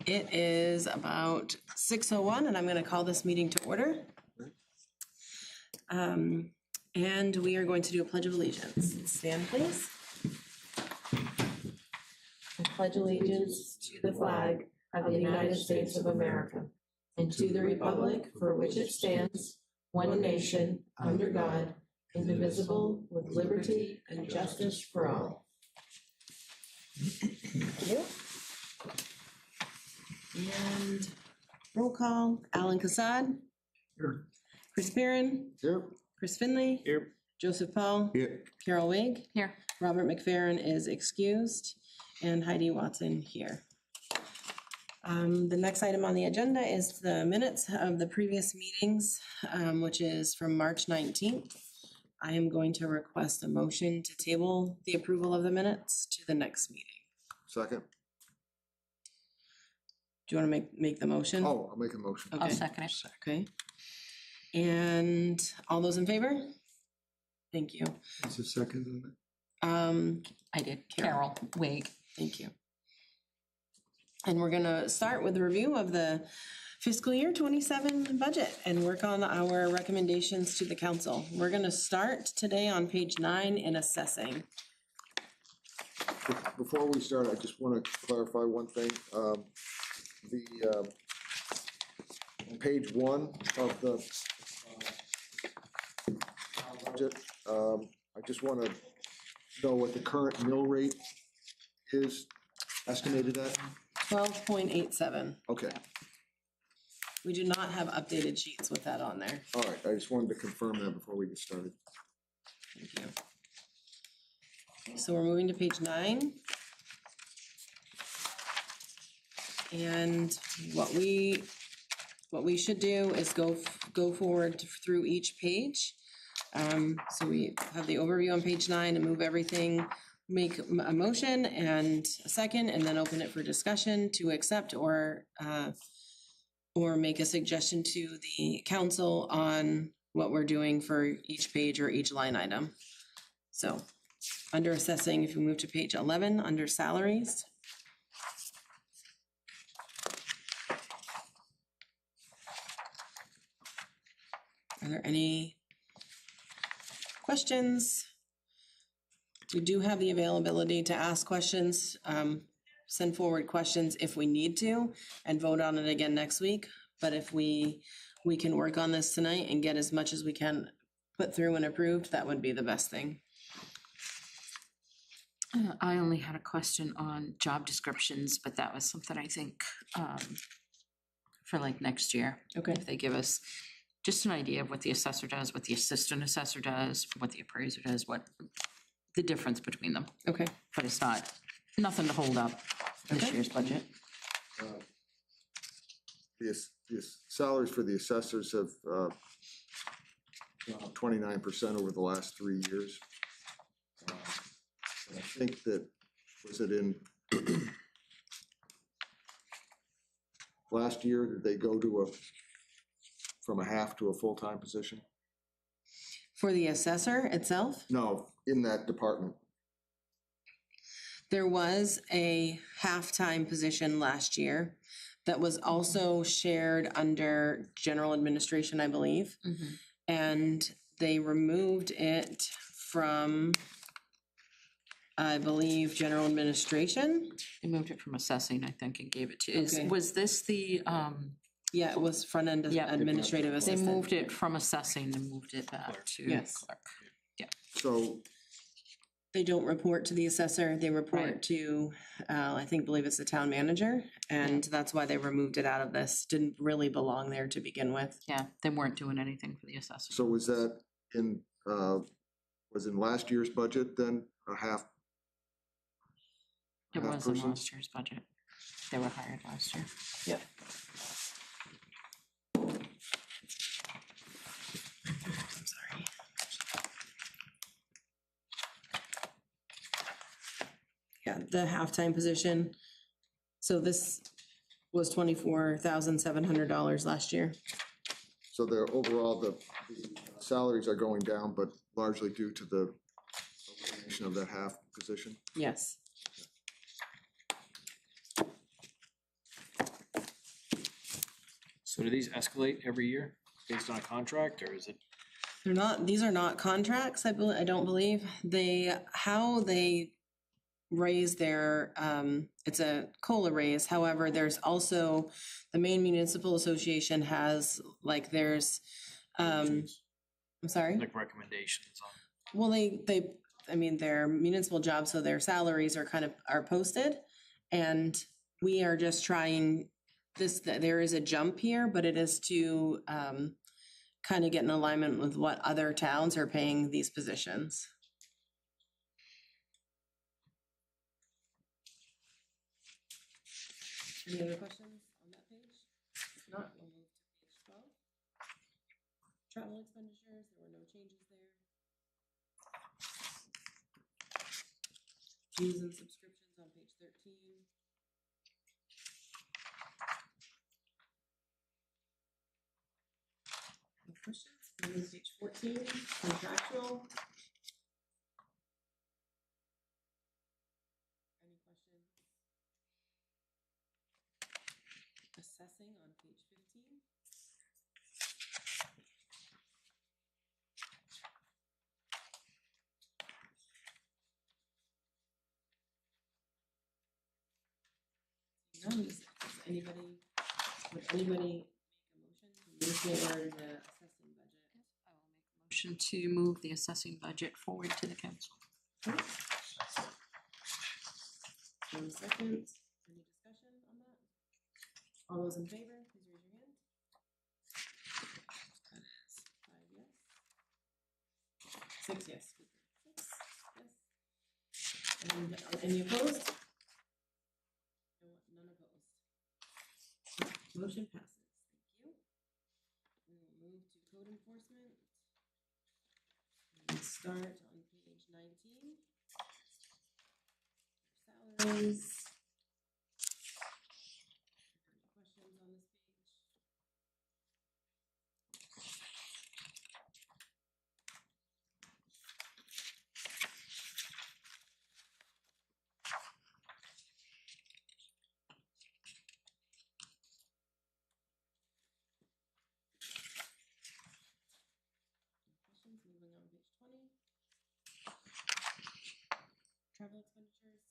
It is about 6:01 and I'm going to call this meeting to order. And we are going to do a pledge of allegiance. Stand, please. I pledge allegiance to the flag of the United States of America and to the republic for which it stands, one nation, under God, indivisible, with liberty and justice for all. Thank you. And roll call, Alan Cassad. Here. Chris Perrin. Here. Chris Finley. Here. Joseph Paul. Here. Carol Wig. Here. Robert McFerrin is excused. And Heidi Watson here. The next item on the agenda is the minutes of the previous meetings, which is from March 19th. I am going to request a motion to table the approval of the minutes to the next meeting. Second. Do you want to make the motion? Oh, I'll make a motion. Okay. I'll second it. Okay. And all those in favor? Thank you. Is it second on that? I did. Carol Wig. Thank you. And we're gonna start with the review of the fiscal year 27 budget and work on our recommendations to the council. We're gonna start today on page 9 in assessing. Before we start, I just want to clarify one thing. On page 1 of the budget, I just want to know what the current mill rate is estimated at. 12.87. Okay, We do not have updated sheets with that on there. all right, I just wanted to confirm that before we get started. Thank you. So we're moving to page 9. And what we should do is go forward through each page. So we have the overview on page 9 and move everything, make a motion and a second, and then open it for discussion to accept or make a suggestion to the council on what we're doing for each page or each line item. So under assessing, if we move to page 11, under salaries. Are there any questions? We do have the availability to ask questions, send forward questions if we need to, and vote on it again next week. But if we can work on this tonight and get as much as we can put through and approved, that would be the best thing. I only had a question on job descriptions, but that was something I think for like next year. Okay. If they give us just an idea of what the assessor does, what the assistant assessor does, what the appraiser does, what the difference between them. Okay. But it's nothing to hold up this Okay. year's budget. The salaries for the assessors have 29% over the last 3 years. And I think that, was it in last year, did they go to from a half to a full-time position? For the assessor itself, No, in that department. there was a half-time position last year that was also shared under general administration, I believe. And they removed it from, I believe, general administration. They moved it from assessing, I think, and gave it to, Okay. was this the, Yeah, it was front-end Yeah. administrative they assistant. moved it from assessing and moved it back to Yes. clerk. So, They don't report to the assessor, they report Right. to, believe it's the town manager, and that's why they removed it out of this. Didn't really belong there to begin with. Yeah, they weren't doing anything for the assessor. so was that in, was in last year's budget then, a half? It half was in person? last year's budget. They were hired last year. Yep. I'm sorry. Yeah, the halftime position. So this was $24,700 last year. So they're overall, the salaries are going down, but largely due to the elimination of that half position. Yes. So do these escalate every year based on a contract, or is it? They're not, these are not contracts, I don't believe. How they raise their, it's a COLA raise. However, there's also, the Maine Municipal Association has, like, there's, I'm sorry? Like recommendations on? Well, I mean, they're municipal jobs, so their salaries are posted. And we are just trying there is a jump here, but it is to, kind of get in alignment with what other towns are paying these positions. Any other questions on that page? If not, we'll move to page 12. Travel expenditures, there were no changes there. Dues and subscriptions on page 13. No questions? Moving to page 14, contractual. Any questions? Assessing on page 15. Does anybody, would anybody make a motion to move forward the assessing budget? I will make a motion to move the assessing budget forward to the council. One second, any discussion on that? All those in favor, please raise your hand. That is 5 yes. 6 yes. 6 yes. And any opposed? No, none opposed. Motion passes, thank you. We will move to code enforcement. And start on page 19. Salaries. Any questions on this page? Questions, moving on to page 20. Travel expenditures.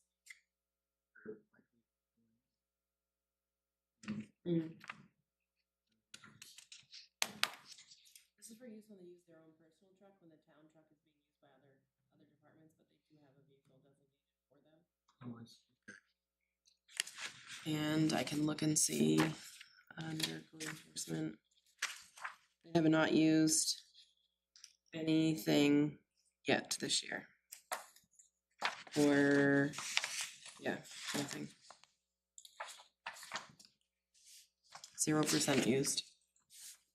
This is for use when they use their own personal truck, when the town truck is being used by other departments, but they do have a vehicle designated for them. And I can look and see under code enforcement. They have not used anything yet this year. Or, yeah, nothing. 0% used.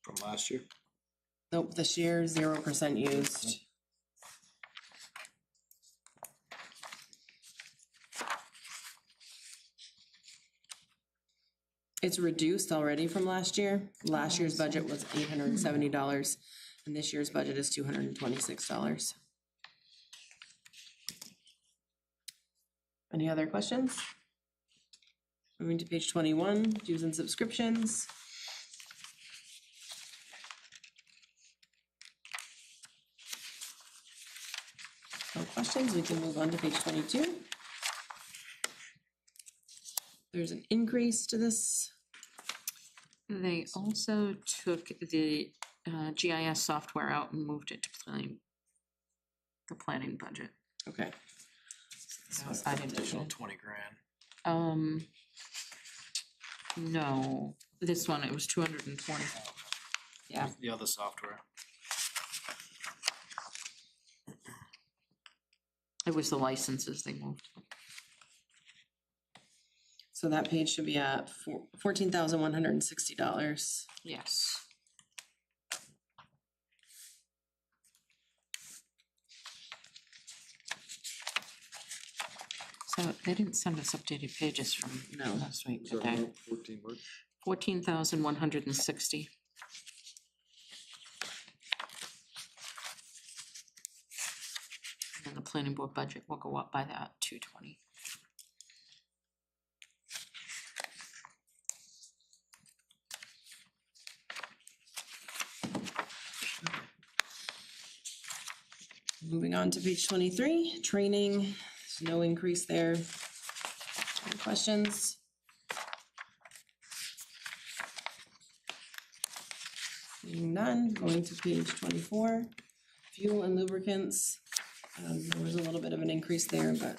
From last year? Nope, this year, 0% used. It's reduced already from last year. Last year's budget was $870, and this year's budget is $226. Any other questions? Moving to page 21, dues and subscriptions. No questions, we can move on to page 22. There's an increase to this. They also took the GIS software out and moved it to the planning budget. Okay. So I didn't Additional 20 grand. No, this one, it was 220. Yeah. The other software. It was the licenses they moved. So that page should be at $14,160. Yes. So they didn't send us updated pages from No. last week, Is did that they? amount 14 what? 14,160. And the planning board budget will go up by that 220. Moving on to page 23, training, there's no increase there. Any questions? Seeing none, going to page 24, fuel and lubricants. There was a little bit of an increase there, but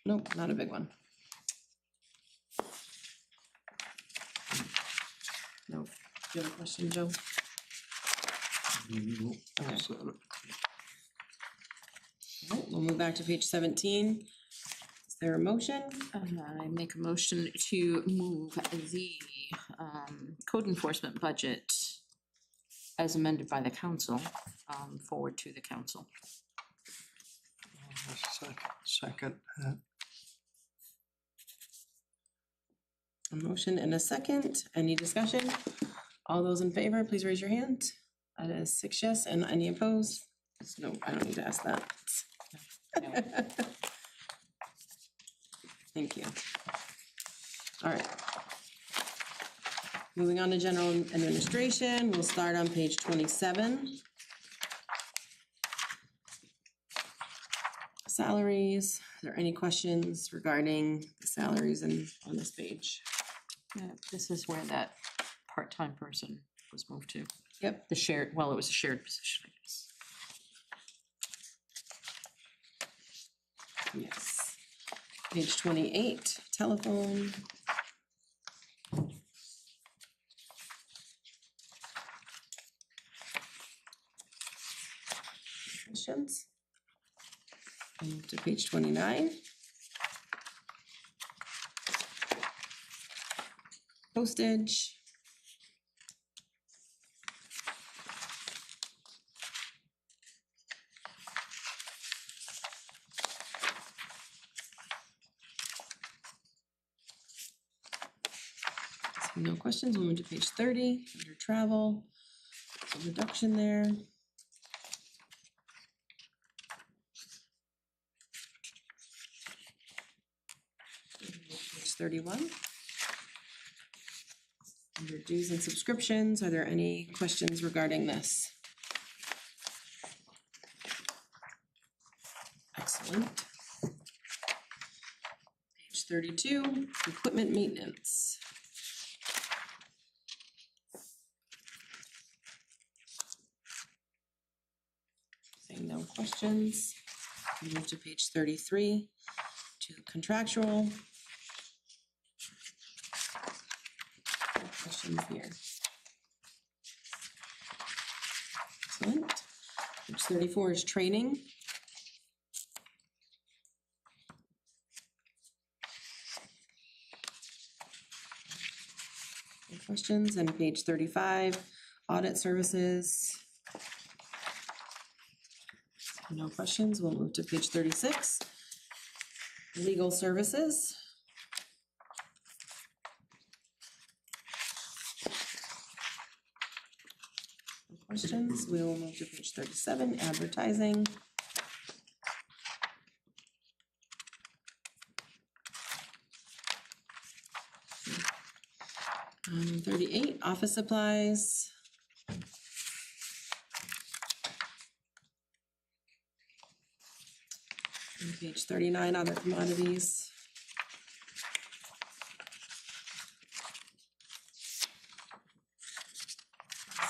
nope, not a big one. No, do you have a question, Joe? Okay. All right, we'll move back to page 17. Is there a motion? I make a motion to move the code enforcement budget as amended by the council forward to the council. Second. A motion and a second. Any discussion? All those in favor, please raise your hand. That is 6 yes, and any opposed? No, I don't need to ask that. Thank you. All right. Moving on to general administration, we'll start on page 27. Salaries, are there any questions regarding the salaries on this page? Yeah, this is where that part-time person was moved to. Yep. The shared, well, it was a shared position, I guess. Yes. Page 28, telephone. Questions? Move to page 29. Postage. No questions, we'll move to page 30, under travel, a reduction there. Page 31. Under dues and subscriptions, are there any questions regarding this? Excellent. Page 32, equipment maintenance. Saying no questions. We move to page 33, to contractual. No questions here. Excellent. Page 34 is training. No questions, and page 35, audit services. No questions, we'll move to page 36. Legal services. No questions, we will move to page 37, advertising. 38, office supplies. And page 39, other commodities.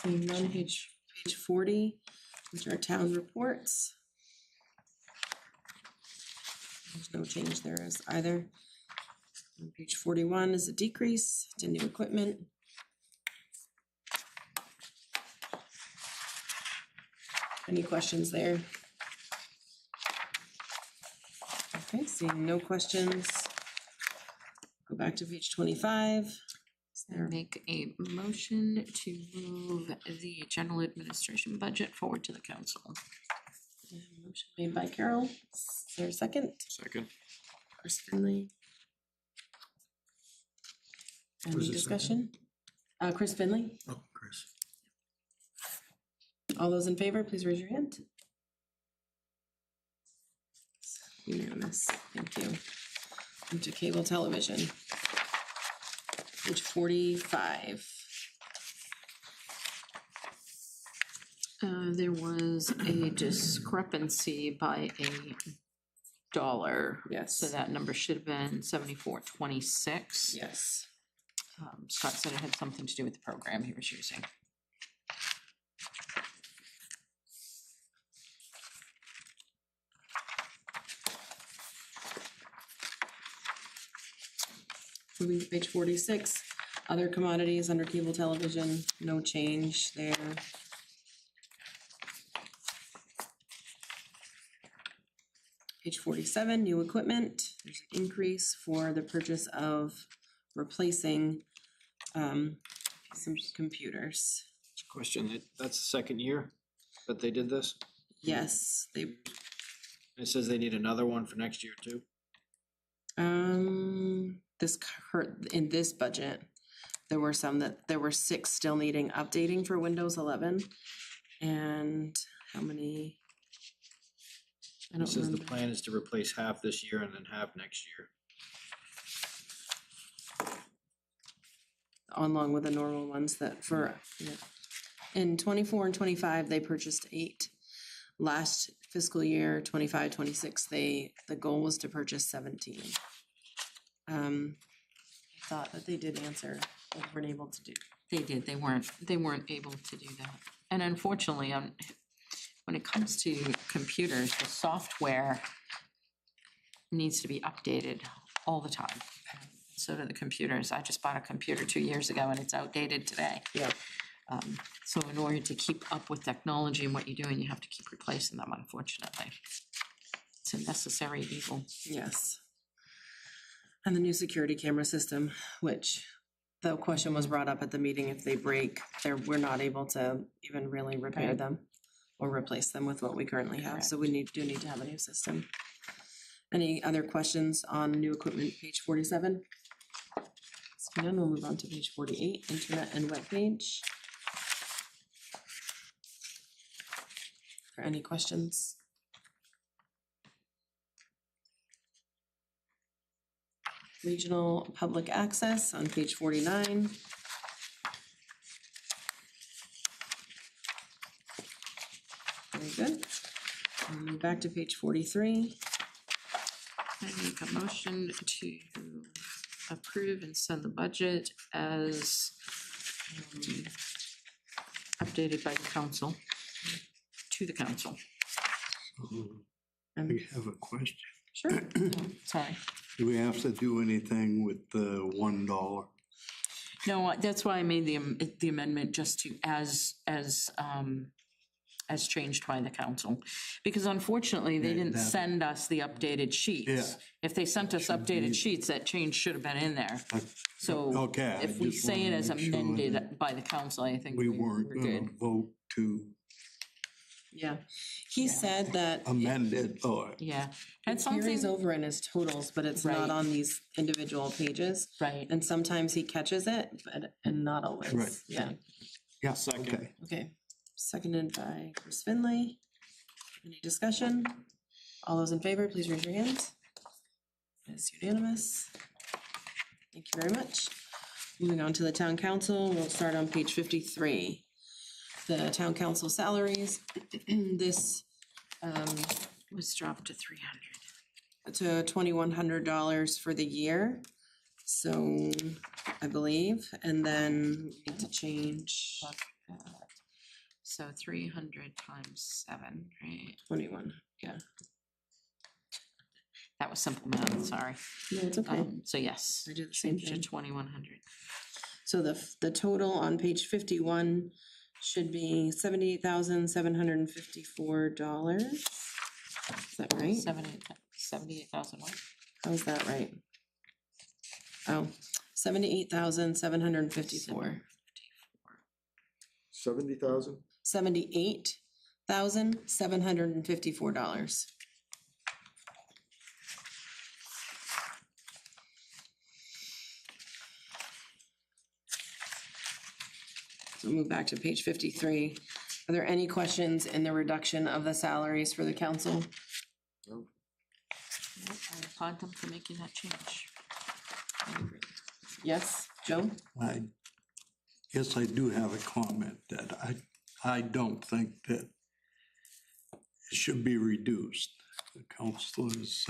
Seeing none, page 40, which are town reports. There's no change there as either. And page 41 is a decrease to new equipment. Any questions there? Okay, seeing no questions. Go back to page 25. Is there Make a motion to move the general administration budget forward to the council. a motion made by Carol? Is there a second? Second. Chris Finley. Any Who's the discussion? Chris Finley. Oh, Chris. All those in favor, please raise your hand. Unanimous, thank you. Into cable television. Page 45. There was a discrepancy by $1. Yes. So that number should have been 7426. Yes. Scott said it had something to do with the program he was using. Moving to page 46, other commodities under cable television, no change there. Page 47, new equipment, there's an increase for the purchase of replacing some computers. Question, that's the second year that they did this? Yes, they, It says they need another one for next year too. in this budget, there were 6 still needing updating for Windows 11. And how many? I It don't says the remember. plan is to replace half this year and then half next year. Along with the normal ones that in 24 and 25, they purchased 8. Last fiscal year, 25, 26, the goal was to purchase 17. I thought that they did answer, they weren't able to do. They did, they weren't able to do that. And unfortunately, when it comes to computers, the software needs to be updated all the time. So do the computers. I just bought a computer 2 years ago and it's outdated today. Yeah. So in order to keep up with technology and what you're doing, you have to keep replacing them, unfortunately. It's a necessary evil. Yes. And the new security camera system, which the question was brought up at the meeting, if they break, we're not able to even really repair Right. them or replace them with what we currently have, so we do need to have a new system. Any other questions on new equipment, page 47? So none, we'll move on to page 48, internet and webpage. Are any questions? Regional public access on page 49. Very good. We'll move back to page 43. I make a motion to approve and send the budget as updated by the council, to the council. Um, I have a question. Sure. Sorry. Do we have to do anything with the $1? No, that's why I made the amendment just to as changed by the council. Because unfortunately, they Yeah, didn't that- send us the updated sheets. Yeah. If they sent us Should updated be- sheets, that change should have been in there. So Okay, I if we just say it wanted as to make sure amended that by the council, I think we we're weren't good. gonna vote to Yeah, he said that amend it or, Yeah, it and carries something, over in his totals, but it's not Right. on these individual pages. right, And sometimes he catches it, and not always. Right. Yeah, yeah, Second. okay. okay. Seconded by Chris Finley. Any discussion? All those in favor, please raise your hands. It's unanimous. Thank you very much. Moving on to the town council, we'll start on page 53. The town council salaries, this was dropped to 300. to $2,100 for the year. So I believe, and then we need to change So 300 times 7, right? 21, yeah. That was simple math, sorry. No, it's okay. So yes, I did the same change to thing. 2,100. So the total on page 51 should be $78,754. Is that right? 78,000 what? How's that right? Oh, 78,754. 70,000? $78,754. So move back to page 53. Are there any questions in the reduction of the salaries for the council? No. I applaud them for making that change. Yes, Joe? I guess I do have a comment that I don't think that it should be reduced. The counselors,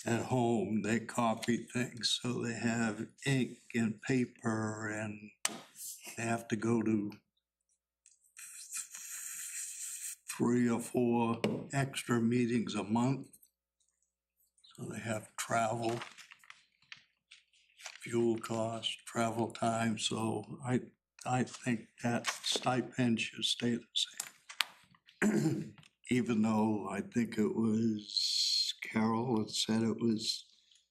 at home, they copy things, so they have ink and paper, and they have to go to 3 or 4 extra meetings a month. So they have travel, fuel costs, travel time, so I think that stipend should stay the same. Even though I think it was Carol that said it was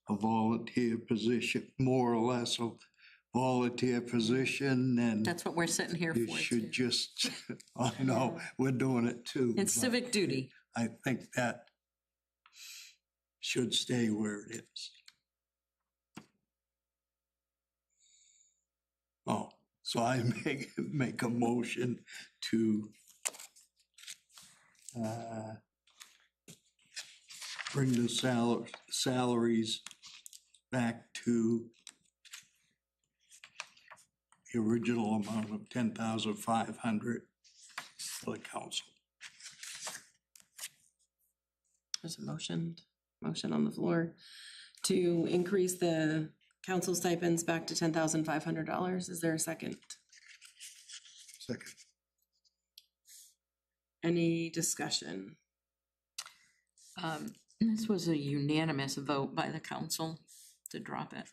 a volunteer position, more or less a volunteer position, and That's what we're sitting here you for, should too. just, I know, we're doing it too. It's but civic duty. I think that should stay where it is. Oh, so I make a motion to bring the salaries back to the original amount of 10,500 for the council. There's a motion on the floor to increase the council stipends back to $10,500. Is there a second? Second. Any discussion? This was a unanimous vote by the council to drop it.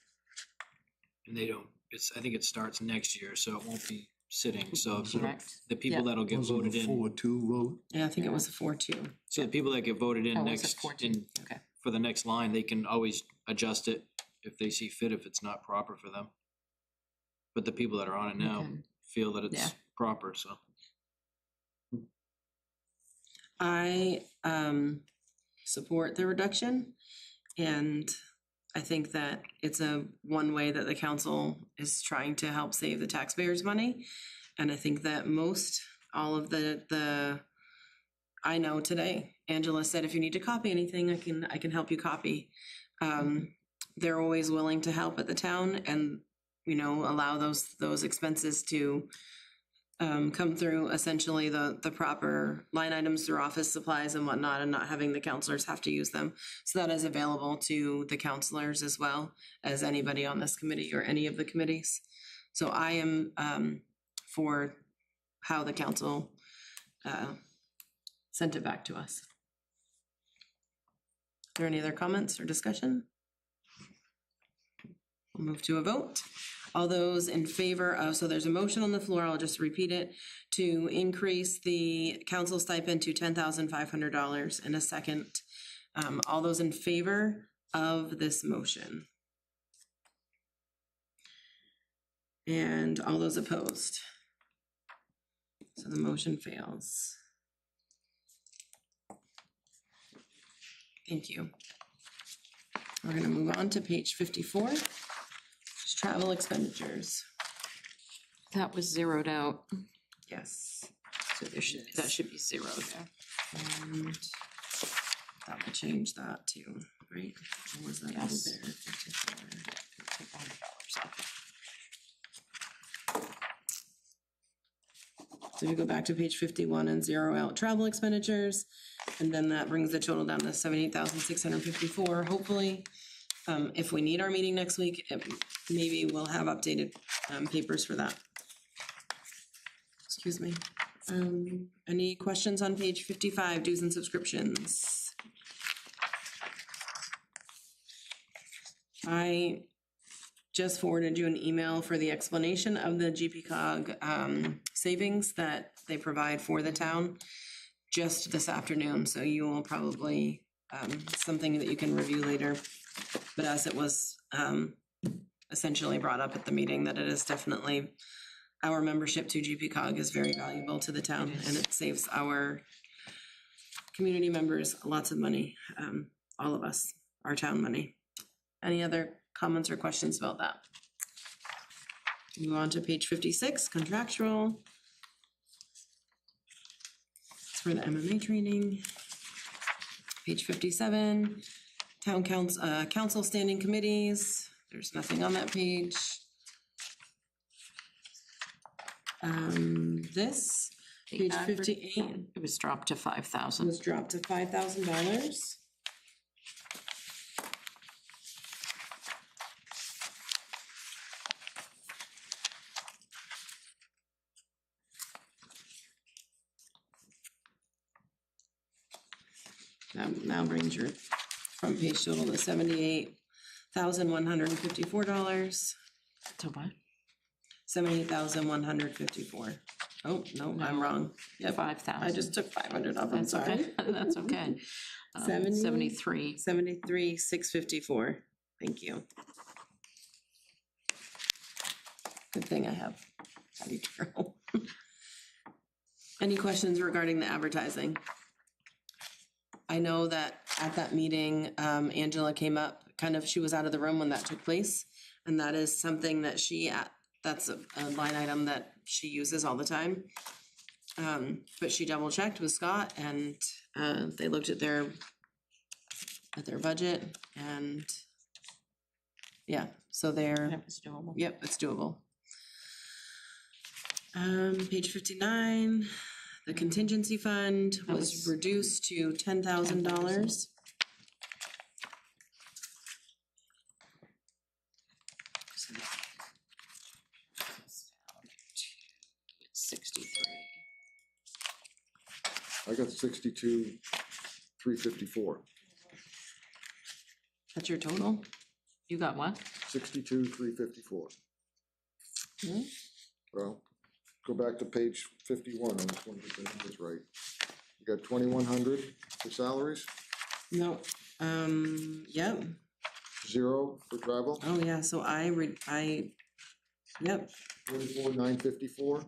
And they don't, I think it starts next year, so it won't be sitting, so Correct. the people Yeah. that'll get Was it voted a in, 4-2 vote? Yeah, I think it was a 4-2. so the people that get voted in Oh, was it next, 14? Okay. for the next line, they can always adjust it if they see fit, if it's not proper for them. But the people that are on it now Okay. feel that Yeah. it's proper, so. I support the reduction, and I think that it's one way that the council is trying to help save the taxpayers' money. And I think that all of the I know today, Angela said, if you need to copy anything, I can help you copy. They're always willing to help at the town and, allow those expenses to come through essentially the proper line items through office supplies and whatnot, and not having the counselors have to use them. So that is available to the counselors as well as anybody on this committee or any of the committees. So I am for how the council sent it back to us. Are there any other comments or discussion? We'll move to a vote. All those in favor of, so there's a motion on the floor, I'll just repeat it, to increase the council stipend to $10,500 in a second. All those in favor of this motion? And all those opposed? So the motion fails. Thank you. We're gonna move on to page 54. Travel expenditures. That was zeroed out, Yes. so that should be zero there. And that will change that too, right? Or was that over Yes. there? 54. Take $100 off. So if you go back to page 51 and zero out travel expenditures, and then that brings the total down to 78,654, hopefully. If we need our meeting next week, maybe we'll have updated papers for that. Excuse me. Any questions on page 55, dues and subscriptions? I just forwarded you an email for the explanation of the GPCOG savings that they provide for the town just this afternoon, so you will probably, something that you can review later. But as it was essentially brought up at the meeting, that it is definitely, our membership to GPCOG is very valuable to the town, and it saves our community members lots of money, all of us, our town money. Any other comments or questions about that? Move on to page 56, contractual. It's for the MMA training. Page 57. Town council standing committees, there's nothing on that page. This, The page advert- 58, It was dropped to 5,000. was dropped to $5,000. That now brings your front page total to $78,154. To what? $78,154. Oh, no, I'm No. wrong. Yep, 5,000. I just took 500 off, I'm That's sorry. okay. That's okay. 70? 73. 73,654. Thank you. Good thing I have Patty Carroll. Any questions regarding the advertising? I know that at that meeting, Angela came up, she was out of the room when that took place. And that is something that that's a line item that she uses all the time. But she double checked with Scott and, they looked at their budget and, yeah, so they're, That was doable. yep, it's doable. Page 59, the contingency fund That was was- reduced to $10,000. 63. I got 62,354. That's your total? You got what? 62,354. Hmm? Well, go back to page 51, I just wanted to get the numbers right. You got 2,100 for salaries, No, yep, 0 for travel, oh yeah, so yep, 44,954,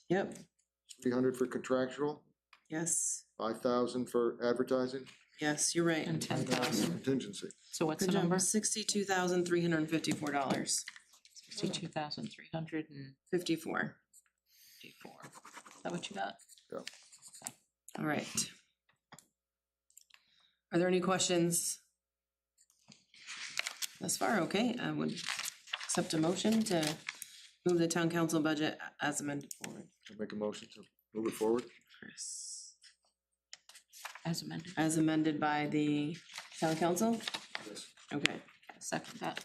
yep, 300 for contractual, yes, 5,000 for advertising, yes, you're right. And 10,000 10,000. contingency. So what's Good the job, number? $62,354. 62,354. 54. Is that what you got? All right. Are there any questions? Thus far, okay, I would accept a motion to move the town council budget as amended forward. I'll make a motion to move it forward. Chris. As amended. As amended by the town council? Yes. Okay, Second that.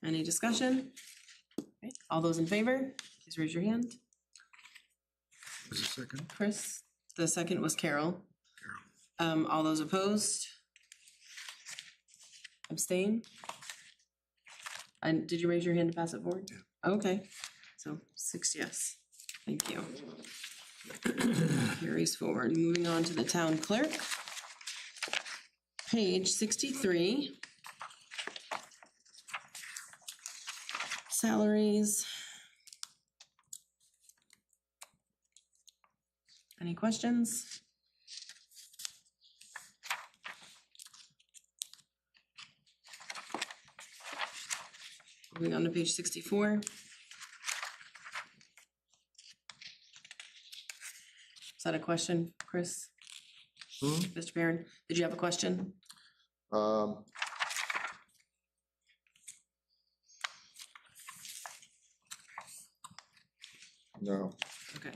any discussion? Okay, all those in favor, please raise your hand. Was the second? Chris, the second was Carol. All those opposed? Abstain? And did you raise your hand to pass it forward? Yeah. Okay, so 6 yes, thank you. Carries forward, moving on to the town clerk. Page 63. Salaries. Any questions? Moving on to page 64. Is that a question, Chris? Mr. Barron, did you have a question? No, Okay.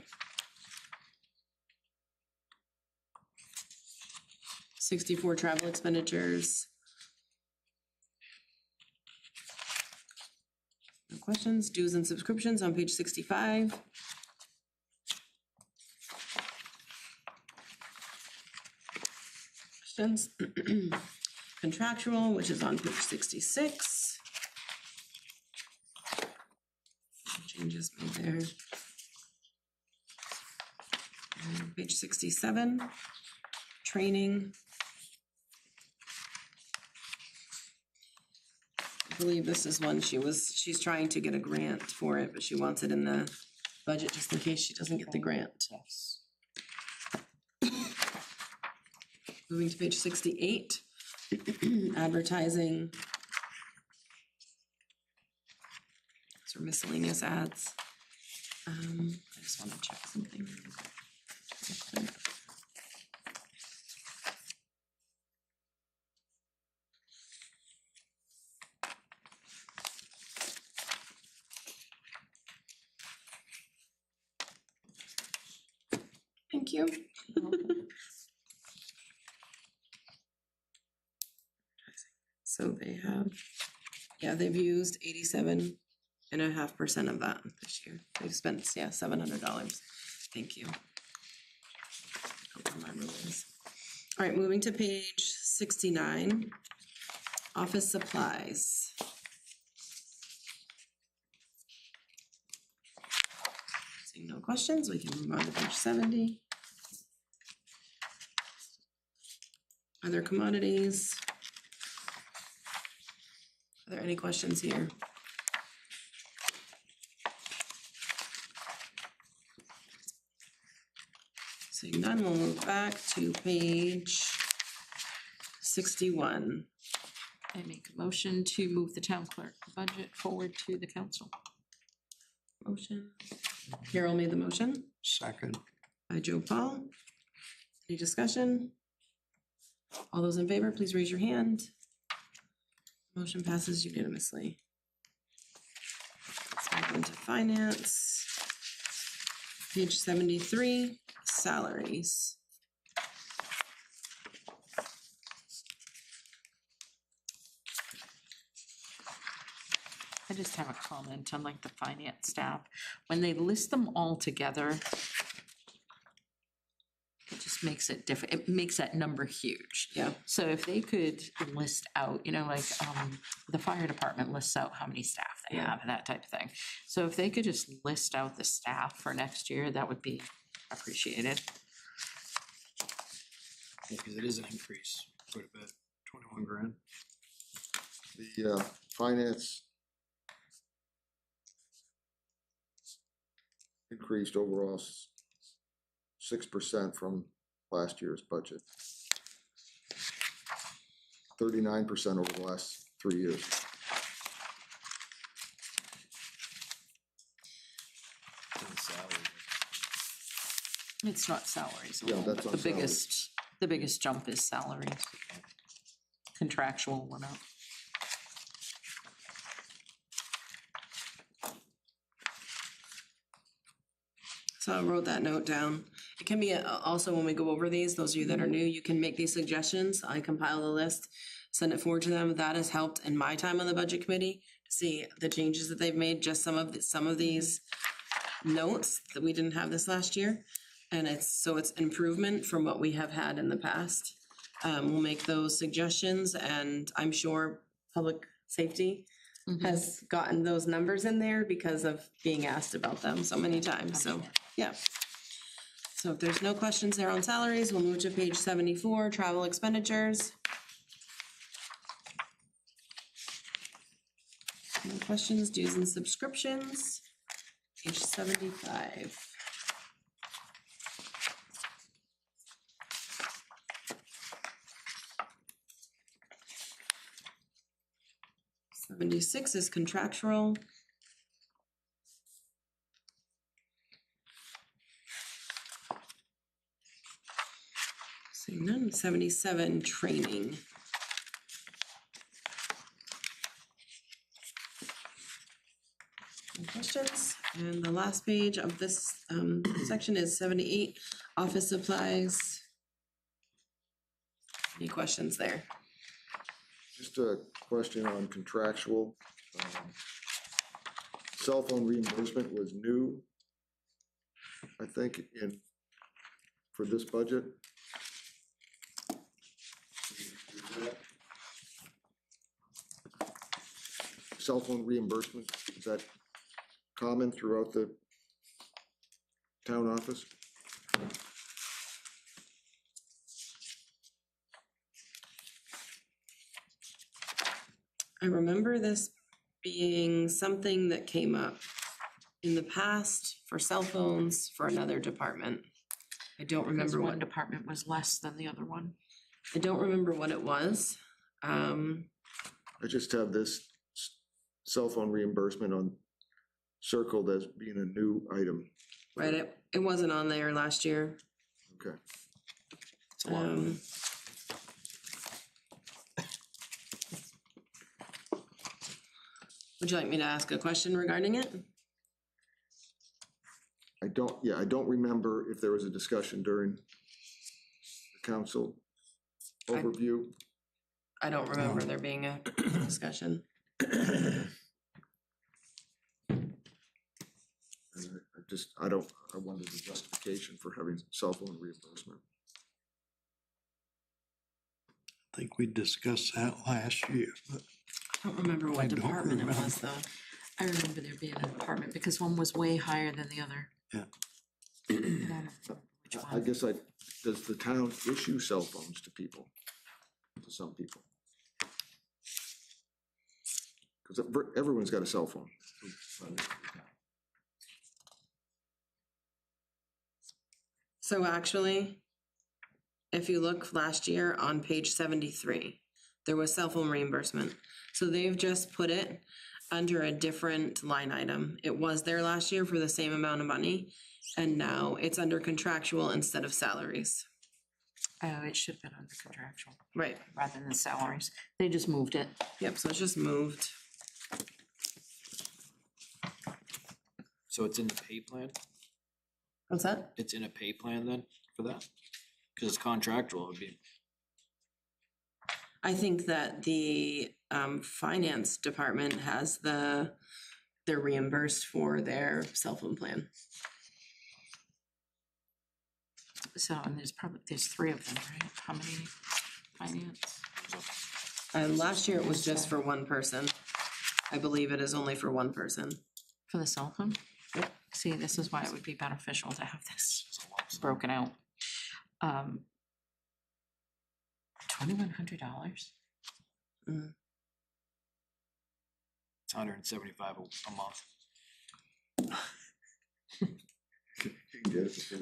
64 travel expenditures. No questions, dues and subscriptions on page 65. Questions? Contractual, which is on page 66. Changes made there. And page 67, training. I believe this is one she's trying to get a grant for it, but she wants it in the budget just in case she doesn't get the grant. Yes. Moving to page 68, advertising. These are miscellaneous ads. I just want to check something. real quick. Thank you. So they have, yeah, they've used 87.5% of that this year. They've spent, yeah, $700. Thank you. All right, moving to page 69, office supplies. Seeing no questions, we can move on to page 70. Other commodities. Are there any questions here? Seeing none, we'll move back to page 61. I make a motion to move the town clerk budget forward to the council. Motion. Carol made the motion Second. by Joe Paul. Any discussion? All those in favor, please raise your hand. Motion passes unanimously. Let's move into finance. Page 73, salaries. I just have a comment on like the finance staff. When they list them all together, it just makes it different. It makes that number huge. Yeah. So if they could list out, you know, like the fire department lists out how many staff they Yeah. have and that type of thing. So if they could just list out the staff for next year, that would be appreciated. Because it is an increase quite a bit, 21 grand. The finance increased overall 6% from last year's budget. 39% over the last 3 years. And the salary. It's not salaries Yeah, alone, that's but on the biggest jump is salaries. Contractual went up. So I wrote that note down. It can be also when we go over these, those of you that are new, you can make these suggestions. I compile the list, send it forward to them. That has helped in my time on the budget committee to see the changes that they've made, just some of these notes that we didn't have this last year. And it's improvement from what we have had in the past. We'll make those suggestions, and I'm sure public safety has gotten those numbers in there because of being asked about them so many times, so, yeah. So if there's no questions there on salaries, we'll move to page 74, travel expenditures. No questions, dues and subscriptions, page 75. $76 is contractual. Seeing none, 77 training. No questions? And the last page of this section is 78 office supplies. Any questions there? Just a question on contractual. Cell phone reimbursement was new, I think, for this budget. Cell phone reimbursement, is that common throughout the town office? I remember this being something that came up in the past for cell phones for another department. I don't Because remember one what, department was less than the other one. I don't remember what it was. I just have this cell phone reimbursement circled as being a new item. Right, it wasn't on there last year. Okay. It's a lot of money. Would you like me to ask a question regarding it? I don't remember if there was a discussion during the council overview. I don't remember there being a discussion. And I wanted the justification for having cell phone reimbursement. I think we discussed that last year, but I don't remember I what don't department it was, remember. though. I remember there being an apartment because one was way higher than the other. Yeah. And I don't remember which I one. guess does the town issue cell phones to people, to some people? Because everyone's got a cell phone. So actually, if you look last year on page 73, there was cell phone reimbursement. So they've just put it under a different line item. It was there last year for the same amount of money, and now it's under contractual instead of salaries. Oh, it should have been under contractual Right, rather than salaries. They just moved it. yep, so it's just moved. So it's in the pay plan? What's that? It's in a pay plan then for that? Cause it's contractual, it would be. I think that the finance department has they're reimbursed for their cell phone plan. So, and there's three of them, right? How many finance? Last year it was just for one person. I believe it is only for one person. For the cell phone? Yep. See, this is why it would be beneficial to have this broken out. $2,100? It's $175 a month.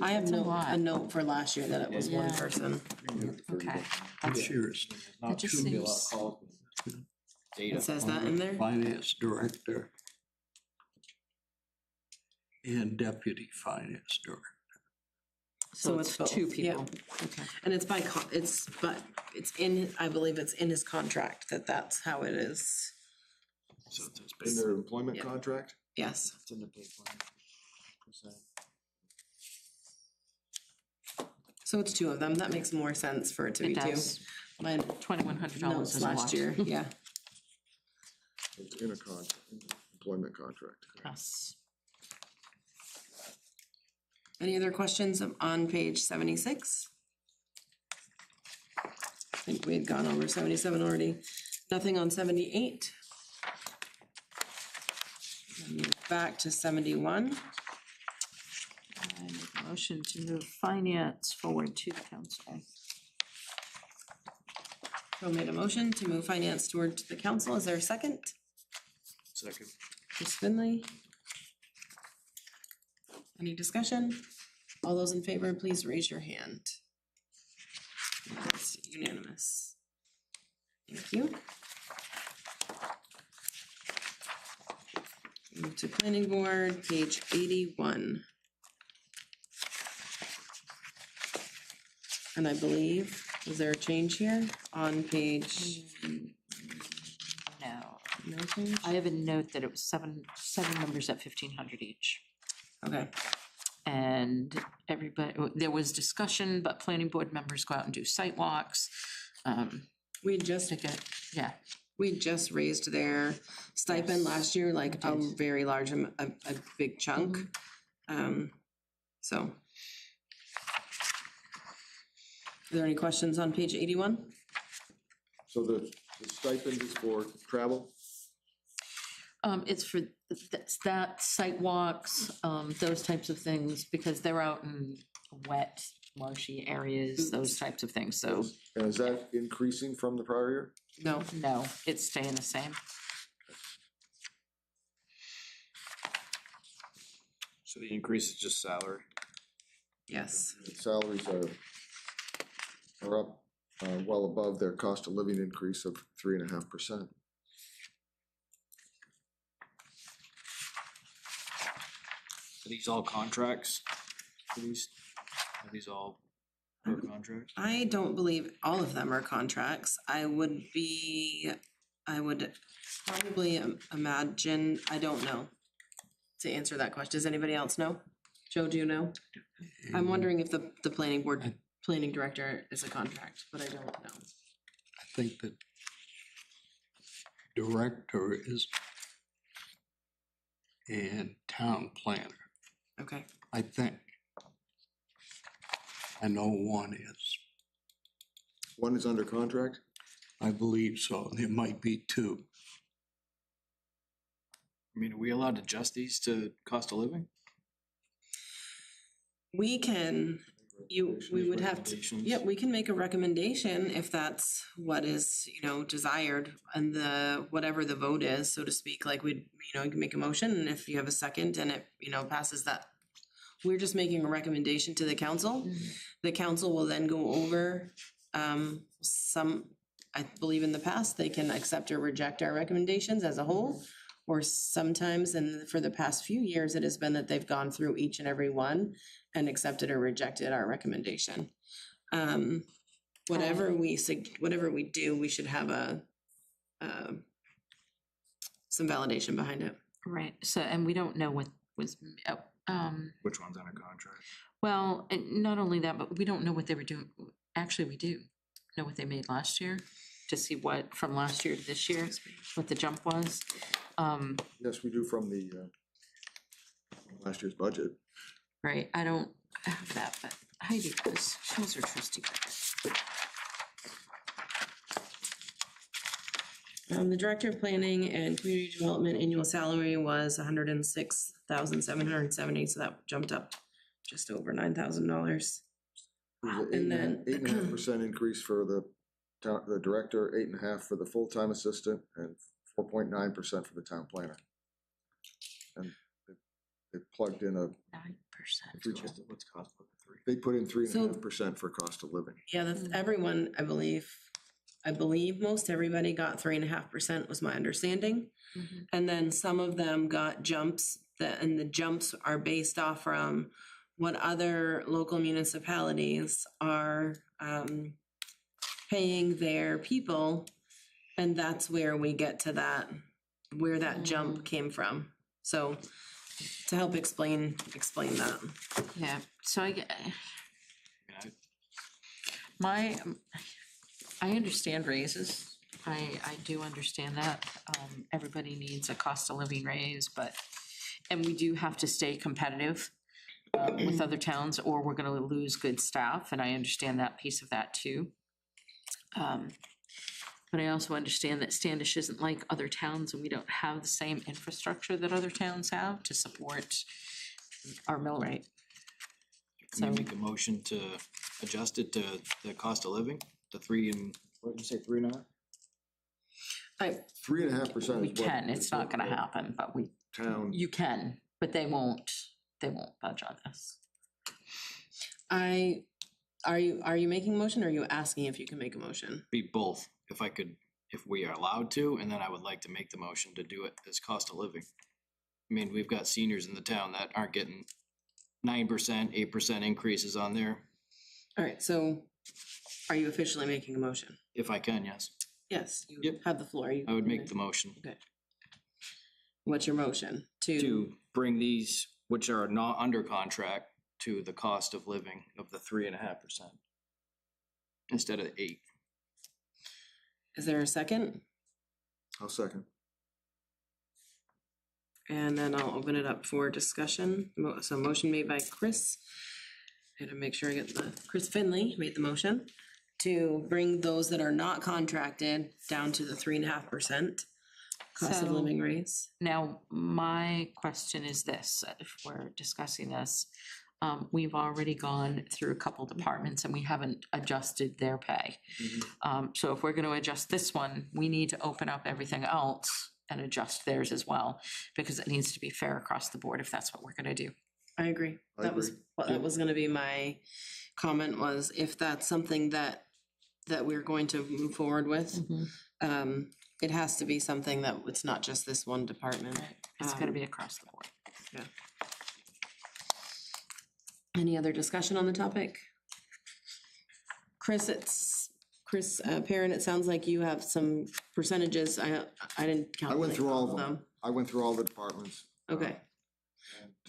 I have That's a lot. a note for last year that it was one Yeah. person. Okay. this year's That just seems, Data. It says that in there? finance director and deputy finance director. so it's both, two yeah. people. Okay. And it's it's in, I believe it's in his contract that's how it is. So it's In their employment Yeah. contract? Yes. It's in the pay plan. So it's two of them. That makes more sense for it to be It two. does. My $2,100 notes is a lot. last year, yeah. It's in a employment contract. Yes. Any other questions on page 76? I think we had gone over 77 already. Nothing on 78. Move back to 71. I make a motion to move finance forward to the council. Joe made a motion to move finance toward the council. Is there a second? Second. Ms. Finley? Any discussion? All those in favor, please raise your hand. It's unanimous. Thank you. Move to planning board, page 81. And I believe, is there a change here on page? No. No change? I have a note that it was seven members at 1,500 each. Okay, And everybody, there was discussion, but planning board members go out and do site walks. we just, Yeah, we just raised their stipend last year, like a very large, a big chunk. So. Are there any questions on page 81? So the stipend is for travel? it's for that site walks, those types of things, because they're out in wet, marshy areas, those types of things, so And is that increasing from the prior year? No. no, it's staying the same. So the increase is just salary. Yes. Salaries are up well above their cost of living increase of 3.5%. Are these all contracts? Are these all per contract? I don't believe all of them are contracts. I would imagine, I don't know to answer that question. Does anybody else know? Joe, do you know? I'm wondering if the planning board, planning director is a contract, but I don't know. I think the director is and town planner, Okay, I think. I know one is. One is under contract? I believe so. There might be two. I mean, are we allowed to adjust these to cost of living? we can, we would have to, Recommendations. yeah, we can make a recommendation if that's what is, desired and whatever the vote is, so to speak, like we'd, you can make a motion and if you have a second and it, passes that. We're just making a recommendation to the council. The council will then go over, I believe in the past, they can accept or reject our recommendations as a whole. Or sometimes, and for the past few years, it has been that they've gone through each and every one and accepted or rejected our recommendation. Whatever we do, we should have some validation behind it. Right, so, and we don't know what was, Which one's under contract? well, and not only that, but we don't know what they were doing. Actually, we do know what they made last year, to see what, from last year to this year, what the jump was. Yes, we do from the last year's budget. Right, I don't have that, but Heidi does, she was our trustee. The Director of Planning and Community Development annual salary was $106,770, so that jumped up just over $9,000. And then- 8.5% increase for the director, 8.5% for the full-time assistant, and 4.9% for the town planner. And they plugged in 9%. What's cost of three? they put in 3.5% for cost of living. Yeah, that's everyone, I believe most everybody got 3.5% was my understanding. And then some of them got jumps, and the jumps are based off from what other local municipalities are paying their people. And that's where we get to that, where that jump came from. So to help explain that. Yeah, so I understand raises. I do understand that. Everybody needs a cost of living raise, and we do have to stay competitive with other towns, or we're gonna lose good staff, and I understand that piece of that too. But I also understand that Standish isn't like other towns, and we don't have the same infrastructure that other towns have to support our mill rate. Can we make a motion to adjust it to the cost of living, the 3 and, what did you say, 3.5? 3.5%. We can, it's not gonna happen, but Town. you can, but they won't budge on this. Are you making a motion, or are you asking if you can make a motion? Be both, if I could, if we are allowed to, and then I would like to make the motion to do it as cost of living. I mean, we've got seniors in the town that aren't getting 9%, 8% increases on there, All right, so are you officially making a motion? if I can, yes. Yes, you Yep. have the floor. I would make the motion Okay. What's your motion? to bring these, which are not under contract, to the cost of living of the 3.5% instead of 8. Is there a second? I'll second. And then I'll open it up for discussion. So motion made by Chris. I had to make sure I get Chris Finley made the motion to bring those that are not contracted down to the 3.5% cost of So- living raise. Now, my question is this, if we're discussing this, we've already gone through a couple departments and we haven't adjusted their pay. So if we're gonna adjust this one, we need to open up everything else and adjust theirs as well, because it needs to be fair across the board if that's what we're gonna do. I agree. That was gonna be my comment, was if that's something that we're going to move forward with, it has to be something that it's not just this one department. It's gonna be across the board. Any other discussion on the topic? Chris, Perrin, it sounds like you have some percentages. I didn't I went calculate through all all of them. I went through all the departments. Okay,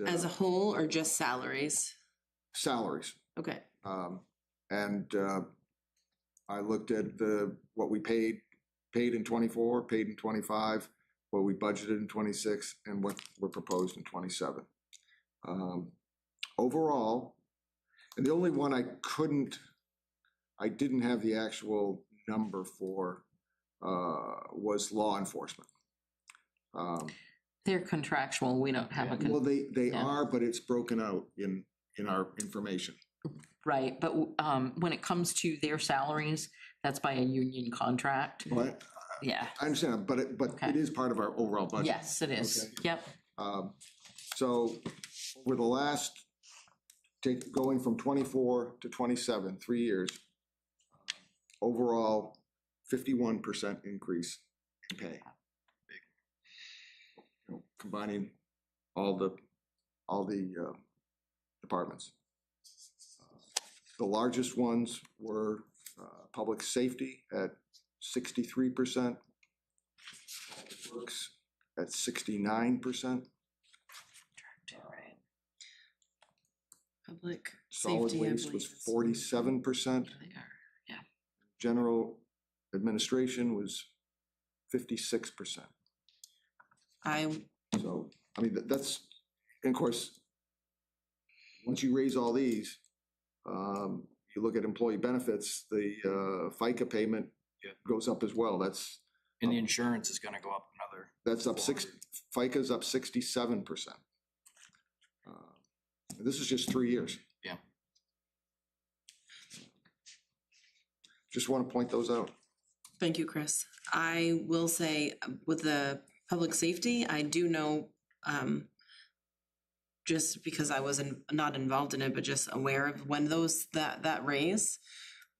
As a whole or just salaries? salaries. Okay, And I looked at what we paid in '24, paid in '25, what we budgeted in '26, and what were proposed in '27. Overall, and the only one I didn't have the actual number for was law enforcement. They're contractual, we don't have a, Well, they yeah. are, but it's broken out in our information. right, but when it comes to their salaries, that's by a union contract. But Yeah, I understand, but Okay. it is part of our overall budget. yes, it is. Okay. Yep, So over the last, going from '24 to '27, 3 years, overall 51% increase in pay. You know, combining all the departments. The largest ones were public safety at 63%, works at 69%. public Solid safety, I waste was believe is- 47%. they are. General administration was 56%. So, I mean, that's, and of course, once you raise all these, you look at employee benefits, the FICA payment Yeah. goes up as well. That's And the insurance is gonna go up another. up FICA's up 67%. This is just 3 years. Yeah. Just want to point those out. Thank you, Chris. I will say with the public safety, I do know, just because I wasn't, not involved in it, but just aware of when that raise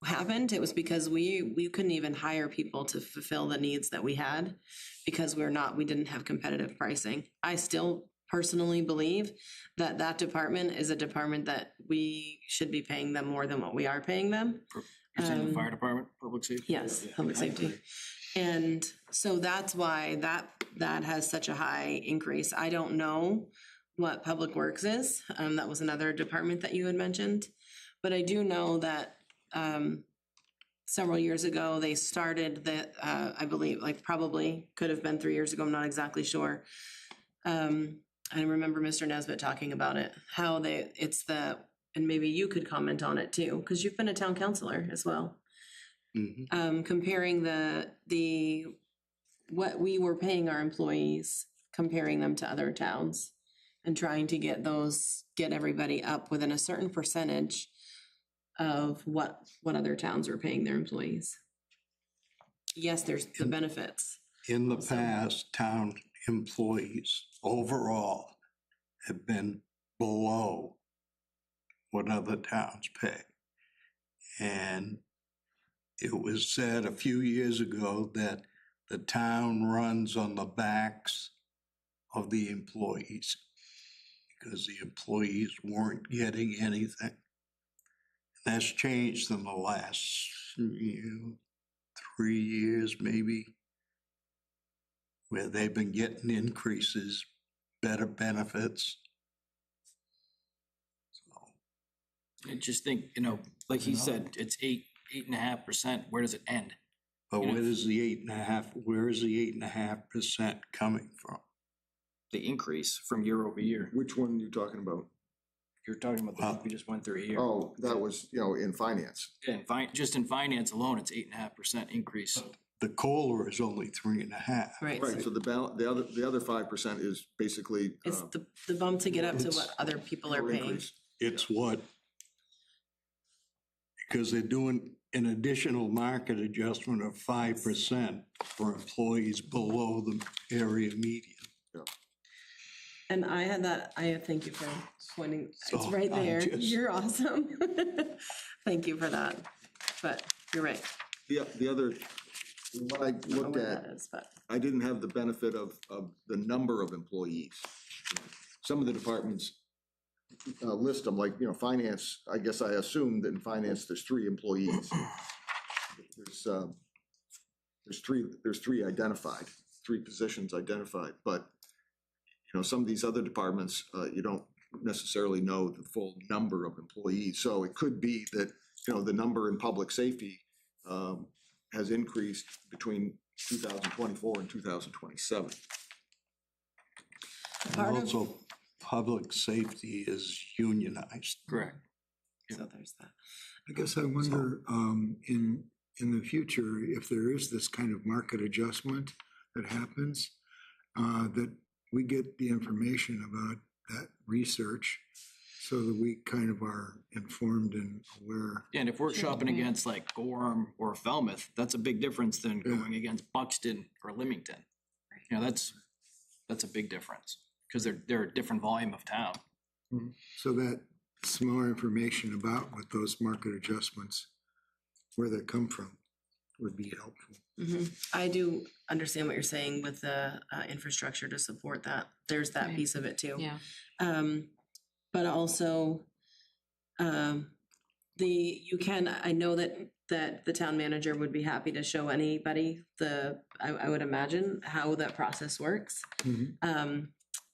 happened, it was because we couldn't even hire people to fulfill the needs that we had because we didn't have competitive pricing. I still personally believe that department is a department that we should be paying them more than what we are paying them. You're saying the fire department, public safety? Yes, Yeah. public safety. And so that's why that has such a high increase. I don't know what Public Works is. That was another department that you had mentioned. But I do know that several years ago, they started that, I believe, like probably could have been 3 years ago, I'm not exactly sure. I remember Mr. Nesbitt talking about it, how and maybe you could comment on it too, because you've been a town councilor as well. Comparing what we were paying our employees, comparing them to other towns and trying to get everybody up within a certain percentage of what other towns were paying their employees. Yes, there's the benefits. In the past, town employees overall have been below what other towns pay. And it was said a few years ago that the town runs on the backs of the employees because the employees weren't getting anything. That's changed in the last 3 years, maybe, where they've been getting increases, better benefits. I just think, like he said, it's 8.5%. Where does it end? But You know, where is the 8.5, where is the 8.5% coming from? The increase from year over year. Which one are you talking about? You're talking about the one we just went through here. Oh, that was, in finance. Yeah, just in finance alone, it's 8.5% increase. The COLA is only 3.5. Right. Right, so the other 5% is basically. It's the bump to get up to what other people are paying. increase. It's what, because they're doing an additional market adjustment of 5% for employees below the area median. And I thank you for pointing, it's So right I there. just- You're awesome. Thank you for that. But you're right. The other, what I I don't know looked where at, that is, but I didn't have the benefit of the number of employees. Some of the departments list them, like, finance, I guess I assumed that in finance, there's 3 employees. There's three identified, 3 positions identified, but some of these other departments, you don't necessarily know the full number of employees. So it could be that, the number in public safety has increased between 2024 and 2027. And Part of- also, public safety is unionized. Correct. So there's that. I guess I wonder, in the future, if there is this kind of market adjustment that happens, that we get the information about that research so that we kind of are informed and aware. And if we're shopping against like Gorham or Falmouth, that's a big difference than Yeah. going against Buxton or Leamington. That's a big difference, because they're a different volume of town. So that some more information about what those market adjustments, where they come from, would be helpful. I do understand what you're saying with the infrastructure to support that. There's that Right. piece of it too. Yeah. But also, I know that the town manager would be happy to show anybody I would imagine how that process works.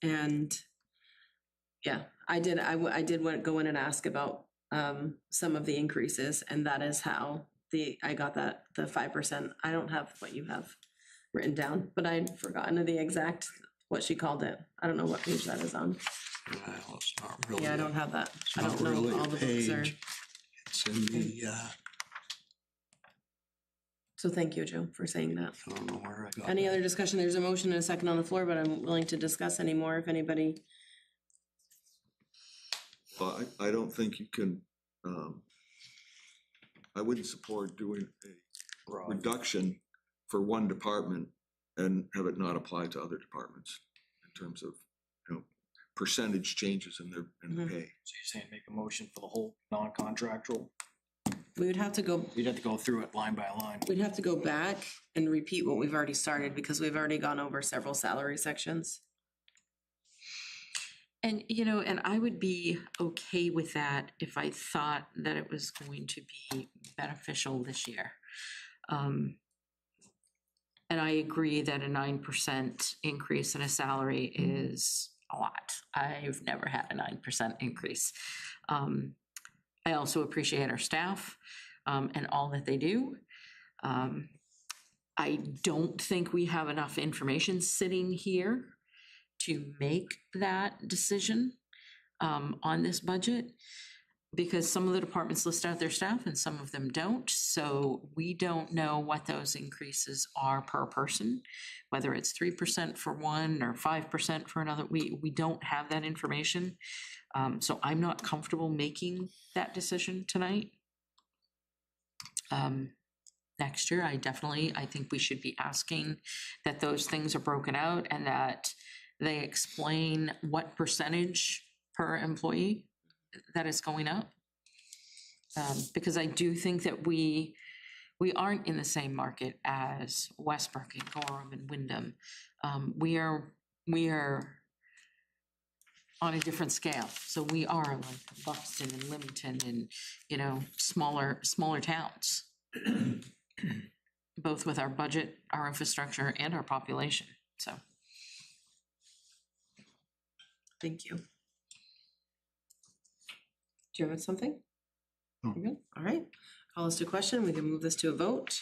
And yeah, I did want to go in and ask about some of the increases, and that is how I got the 5%. I don't have what you have written down, but I'd forgotten the exact, what she called it. I don't know what page that is on. Well, it's not really. Yeah, I don't have that. It's I not don't know really all a the books are. page. It's in the, So thank you, Joe, for saying that. I don't know where I got. Any that. other discussion? There's a motion and a second on the floor, but I'm willing to discuss any more if anybody. But I don't think you can, I wouldn't support doing a reduction for one department and have it not apply to other departments in terms of, percentage changes in the pay. So you're saying make a motion for the whole non-contractual? We would have to go, We'd have to go through it line by line. we'd have to go back and repeat what we've already started because we've already gone over several salary sections. And, and I would be okay with that if I thought that it was going to be beneficial this year. And I agree that a 9% increase in a salary is a lot. I've never had a 9% increase. I also appreciate our staff and all that they do. I don't think we have enough information sitting here to make that decision on this budget, because some of the departments list out their staff and some of them don't. So we don't know what those increases are per person, whether it's 3% for one or 5% for another. We don't have that information. So I'm not comfortable making that decision tonight. Next year, I think we should be asking that those things are broken out and that they explain what percentage per employee that is going up. Because I do think that we aren't in the same market as Westbrook and Gorham and Wyndham. We are on a different scale. So we are like Buxton and Leamington and, smaller towns, both with our budget, our infrastructure, and our population. So. Thank you. Do you have something? No. You're good? All right. Call us to question. We can move this to a vote.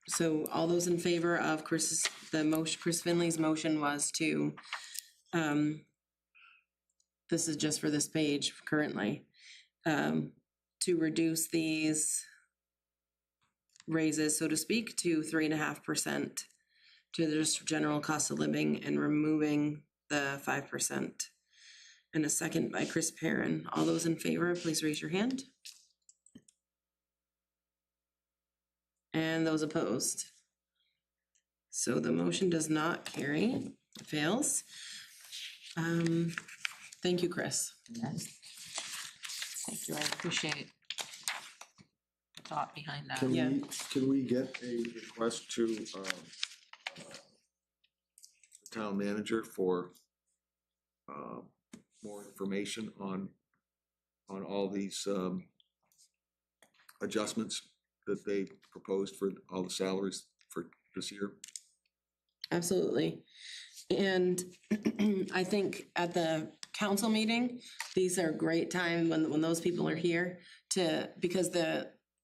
So all those in favor of Chris Finley's motion was to, this is just for this page currently, to reduce these raises, so to speak, to 3.5% to the just general cost of living and removing the 5%. And a second by Chris Perrin. All those in favor, please raise your hand. And those opposed. So the motion does not carry, it fails. Thank you, Chris. Yes. Thank you, I appreciate the thought behind that. Yeah. Can we get a request to the town manager for more information on all these adjustments that they proposed for all the salaries for this year? Absolutely. And I think at the council meeting, these are a great time when those people are here to, because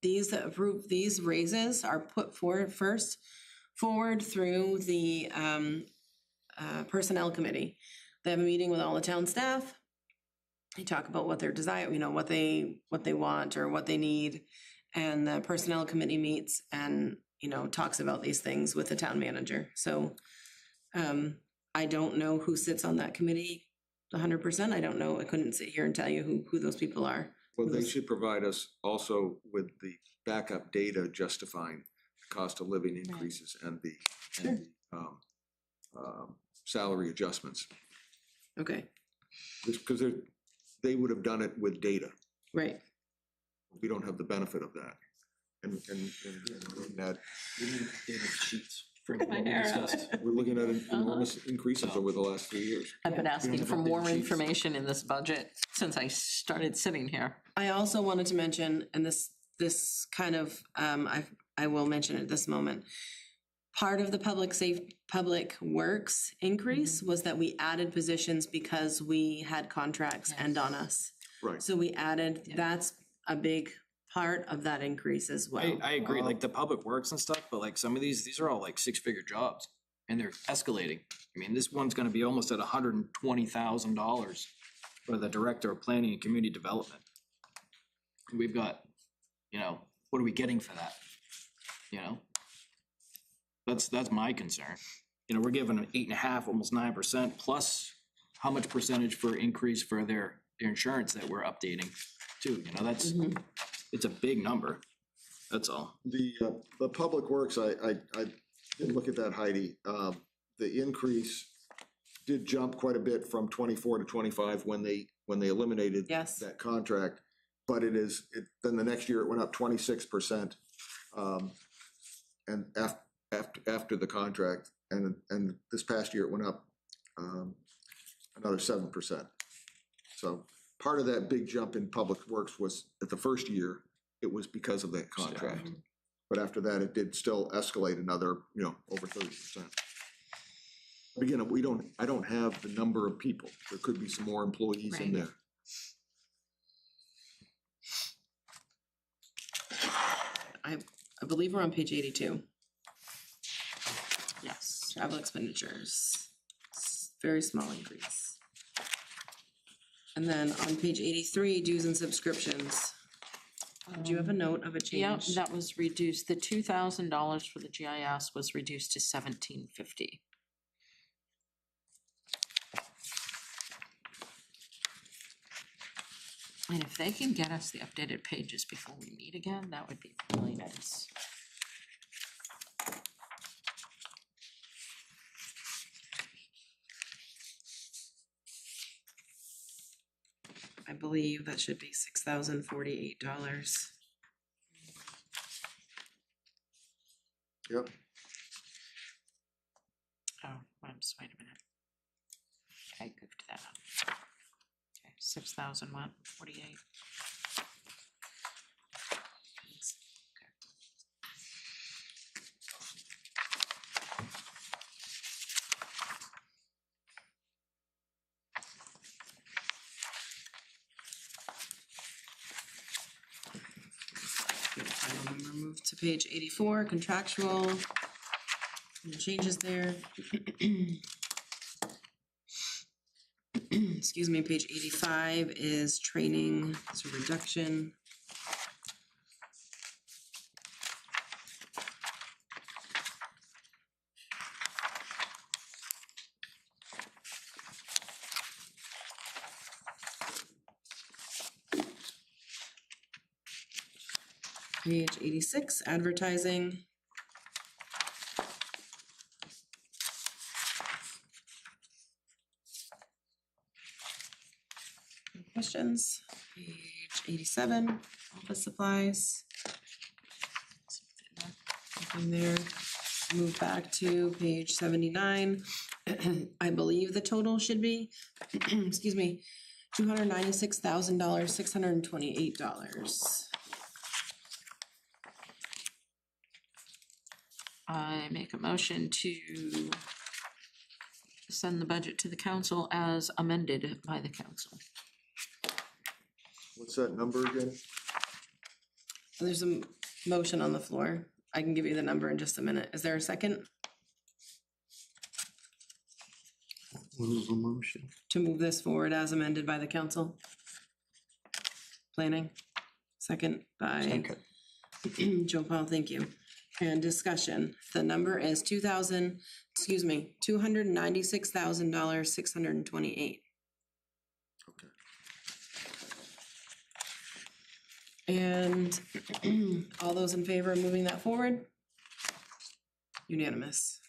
these raises are put forward through the personnel committee. They have a meeting with all the town staff. They talk about what their desire, what they want or what they need. And the personnel committee meets and, talks about these things with the town manager. So I don't know who sits on that committee 100%. I don't know. I couldn't sit here and tell you who those people are. Well, they should provide us also with the backup data justifying the cost of living increases and the salary adjustments. Okay, Because they would have done it with data. right. We don't have the benefit of that. And that, Data sheets for what we discussed. we're looking at enormous increases over the last 3 years. I've been asking have for updated more sheets. information in this budget since I started sitting here. I also wanted to mention, and this kind of, I will mention at this moment. Part of the public works increase was that we added positions because we had contracts end on us. Right. So we added, that's a big part of that increase as well. I agree, like the public works and stuff, but like some of these are all like 6-figure jobs and they're escalating. I mean, this one's gonna be almost at $120,000 for the director of planning and community development. We've got, what are we getting for that? That's my concern. We're giving an 8.5, almost 9%, plus how much percentage for increase for their insurance that we're updating too, that's, it's a big number, that's all. The public works, I did look at that, Heidi. The increase did jump quite a bit from 24 to 25 when they eliminated Yes. that contract. But then the next year it went up 26%. And after the contract, and this past year it went up another 7%. So part of that big jump in public works was at the first year, it was because of that contract. But after that, it did still escalate another, over 30%. But again, I don't have the number of people. There could be some more employees in Right. there. I believe we're on page 82. Yes. Travel expenditures, very small increase. And then on page 83, dues and subscriptions. Do you have a note of a Yeah, change? that was reduced, the $2,000 for the GIS was reduced to $1,750. And if they can get us the updated pages before we meet again, that would be really nice. I believe that should be $6,048. Yep. Oh, wait a minute. I goofed that up. Okay, 6,148. Move to page 84, contractual. No changes there. Excuse me, page 85 is training, it's a reduction. Page 86, advertising. Any questions? Page 87, office supplies. Nothing there. Move back to page 79. I believe the total should be, excuse me, $296,000, $628. I make a motion to send the budget to the council as amended by the council. What's that number again? There's a motion on the floor. I can give you the number in just a minute. Is there a second What was the motion? to move this forward as amended by the council? Planning? Second by Second. Joe Paul, thank you. And discussion, the number is $296,000, $628. Okay. And all those in favor of moving that forward? Unanimous.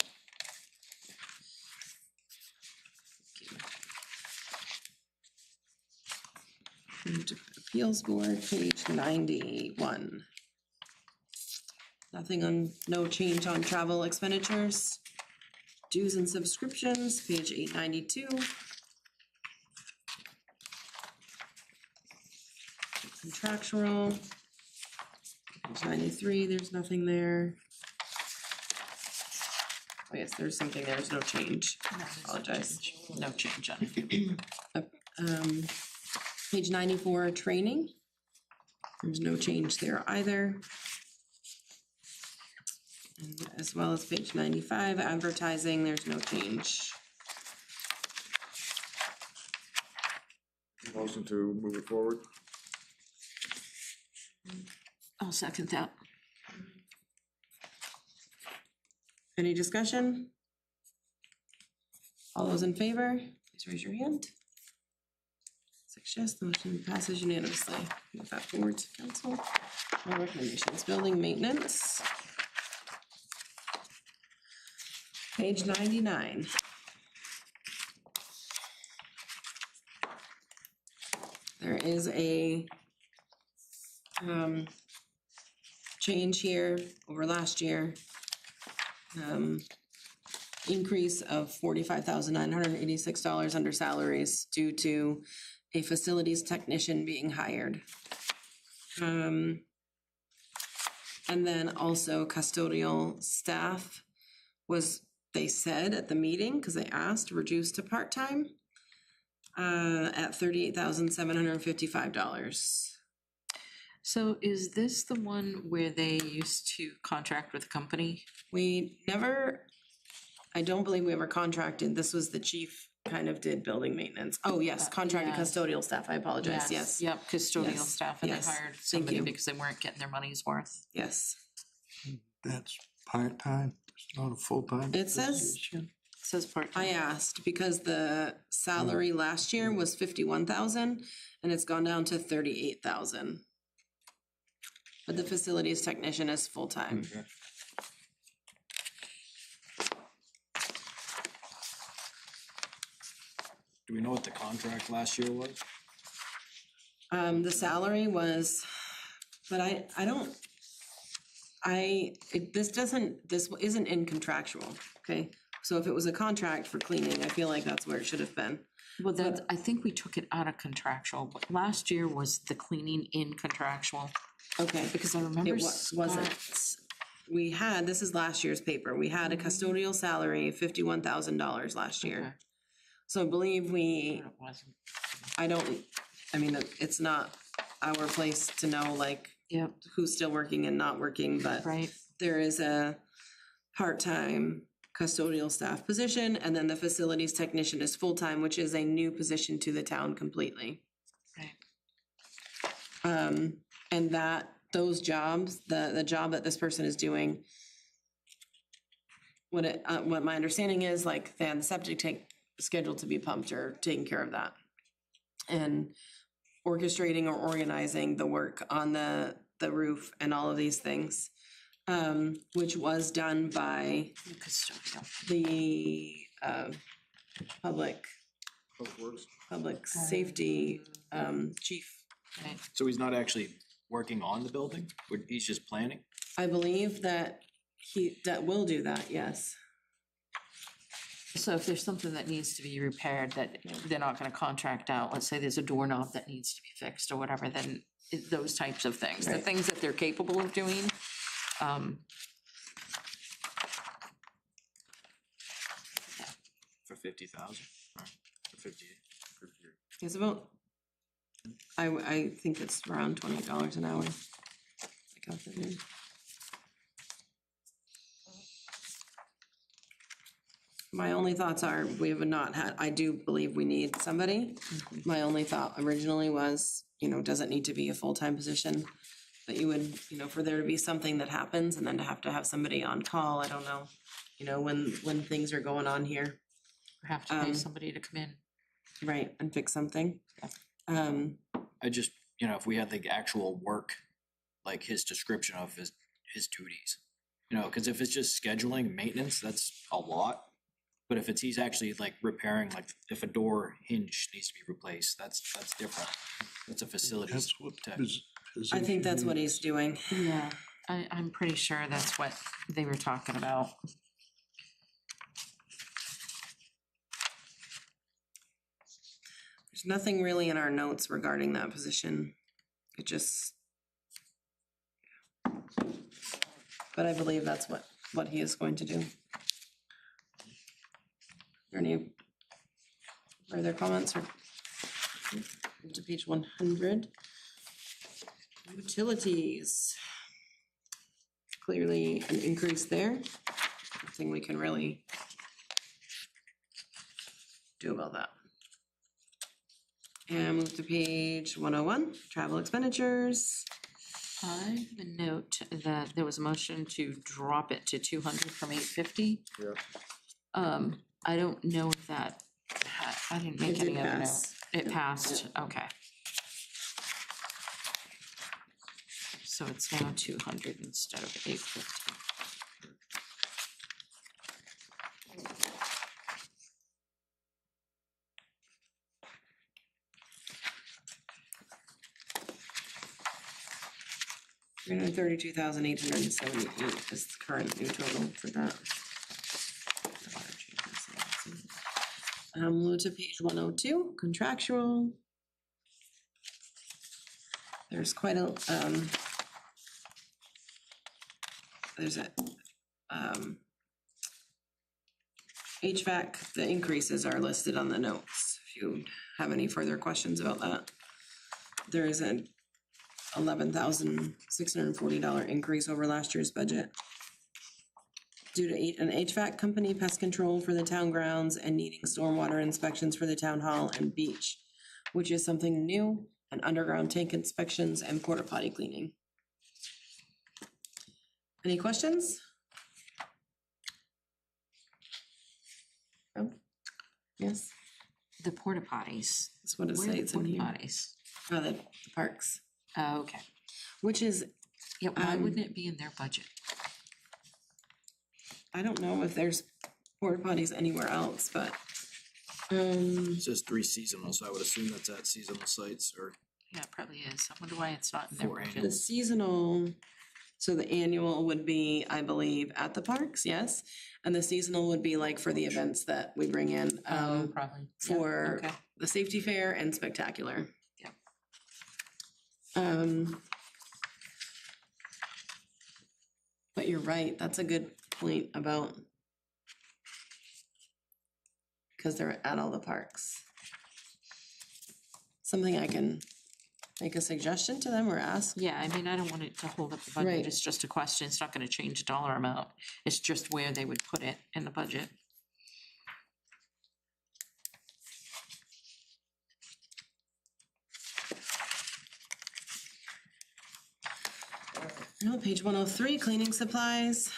Appeals Board, page 91. Nothing on, no change on travel expenditures. Dues and subscriptions, page 892. Contractual. Page 93, there's nothing there. Oh yes, there's something, there's no change. Apologize. No change on it. Page 94, training. There's no change there either. And as well as page 95, advertising, there's no change. Motion to move it forward? I'll second that. Any discussion? All those in favor, please raise your hand. 6 yes, the motion passes unanimously. Move that forward to council. More recommendations, building maintenance. Page 99. There is a change here over last year. Increase of $45,986 under salaries due to a facilities technician being hired. And then also custodial staff was, they said at the meeting, because they asked, reduced to part-time at $38,755. So is this the one where they used to contract with a company? We never, I don't believe we ever contracted, this was the chief kind of did building maintenance. Oh, yes, contracted yes. custodial staff, I apologize, yes. Yep, custodial Yes, staff, and they yes. hired Thank somebody you. because they weren't getting their money's worth. Yes, That's part-time, it's not a full-time. It says- position. Says part-time. I asked because the salary last year was 51,000 and it's gone down to 38,000. But the facilities technician is full-time. Okay. Do we know what the contract last year was? The salary was, but this isn't in contractual, okay? So if it was a contract for cleaning, I feel like that's where it should have been. Well, that, I think we took it out of contractual, but last year was the cleaning in contractual, Okay, because I remember it wasn't. Scott- We had, this is last year's paper, we had a custodial salary of $51,000 last year. Okay. So I believe It wasn't. I mean, it's not our place to know like Yep, who's still working and not working, but right, there is a part-time custodial staff position, and then the facilities technician is full-time, which is a new position to the town completely. right. And those jobs, the job that this person is doing, what my understanding is, like, they had the septic tank scheduled to be pumped or taking care of that. And orchestrating or organizing the work on the roof and all of these things, which was done by The custodial. the public Public Works? safety chief. Right. So he's not actually working on the building? He's just planning? I believe that that will do that, yes. So if there's something that needs to be repaired that they're not gonna contract out, let's say there's a doorknob that needs to be fixed or whatever, then those types of things, the Right. things that they're capable of doing. For 50,000, or for 58. It's about, I think it's around $20 an hour. I calculated. My only thoughts are, we have not had, I do believe we need somebody. My only thought originally was, does it need to be a full-time position? That you would, for there to be something that happens and then to have somebody on call, I don't know, when things are going on here. Have to pay somebody to come in. Right, and fix something. I just, if we had the actual work, like his description of his duties. Cause if it's just scheduling, maintenance, that's a lot. But if he's actually like repairing, like if a door hinge needs to be replaced, that's different. That's a facilities That's what tech. his I think that's what position he's doing. Yeah. I'm pretty sure that's what they were talking about. There's nothing really in our notes regarding that position. It just. But I believe that's what he is going to do. Are any further comments or to page 100? Utilities. Clearly an increase there. Nothing we can really do about that. And move to page 101, travel expenditures. I have a note that there was a motion to drop it to 200 from 850. Yeah. I don't know if that, I didn't make It did any other note. pass. It passed, okay. So it's now 200 instead of 850. $332,878 is the current new total for that. Move to page 102, contractual. There's quite a, there's a, HVAC, the increases are listed on the notes, if you have any further questions about that. There is an $11,640 increase over last year's budget due to an HVAC company, pest control for the town grounds, and needing stormwater inspections for the town hall and beach, which is something new, and underground tank inspections and porta potty cleaning. Any questions? Oh, yes, The porta potties. that's what it Where are the states in porta here. potties? The parks, Oh, okay. which is, Yeah, why wouldn't it be in their budget? I don't know if there's porta potties anywhere else, but, It says 3 seasonal, so I would assume that's at seasonal sites or Yeah, it probably is. I wonder why it's not in their For budget. the seasonal, so the annual would be, I believe, at the parks, yes. And the seasonal would be like for the events that we bring in, Probably. Yeah, for okay. the safety fair and spectacular. Yeah. But you're right, that's a good point about, because they're at all the parks. Something I can make a suggestion to them or ask. Yeah, I mean, I don't want it to hold up the budget. Right. It's just a question. It's not gonna change the dollar amount. It's just where they would put it in the budget. No, page 103, cleaning supplies.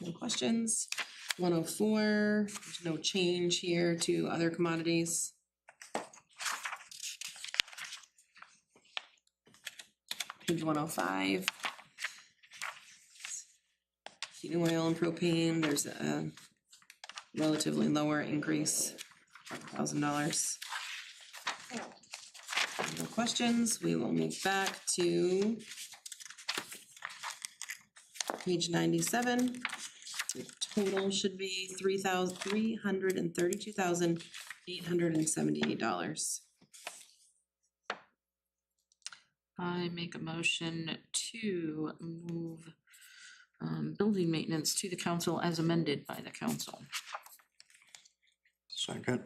No questions. 104, there's no change here to other commodities. Page 105. Heating oil and propane, there's a relatively lower increase, $1,000. No questions, we will move back to page 97. The total should be $332,878. I make a motion to move building maintenance to the council as amended by the council. Second.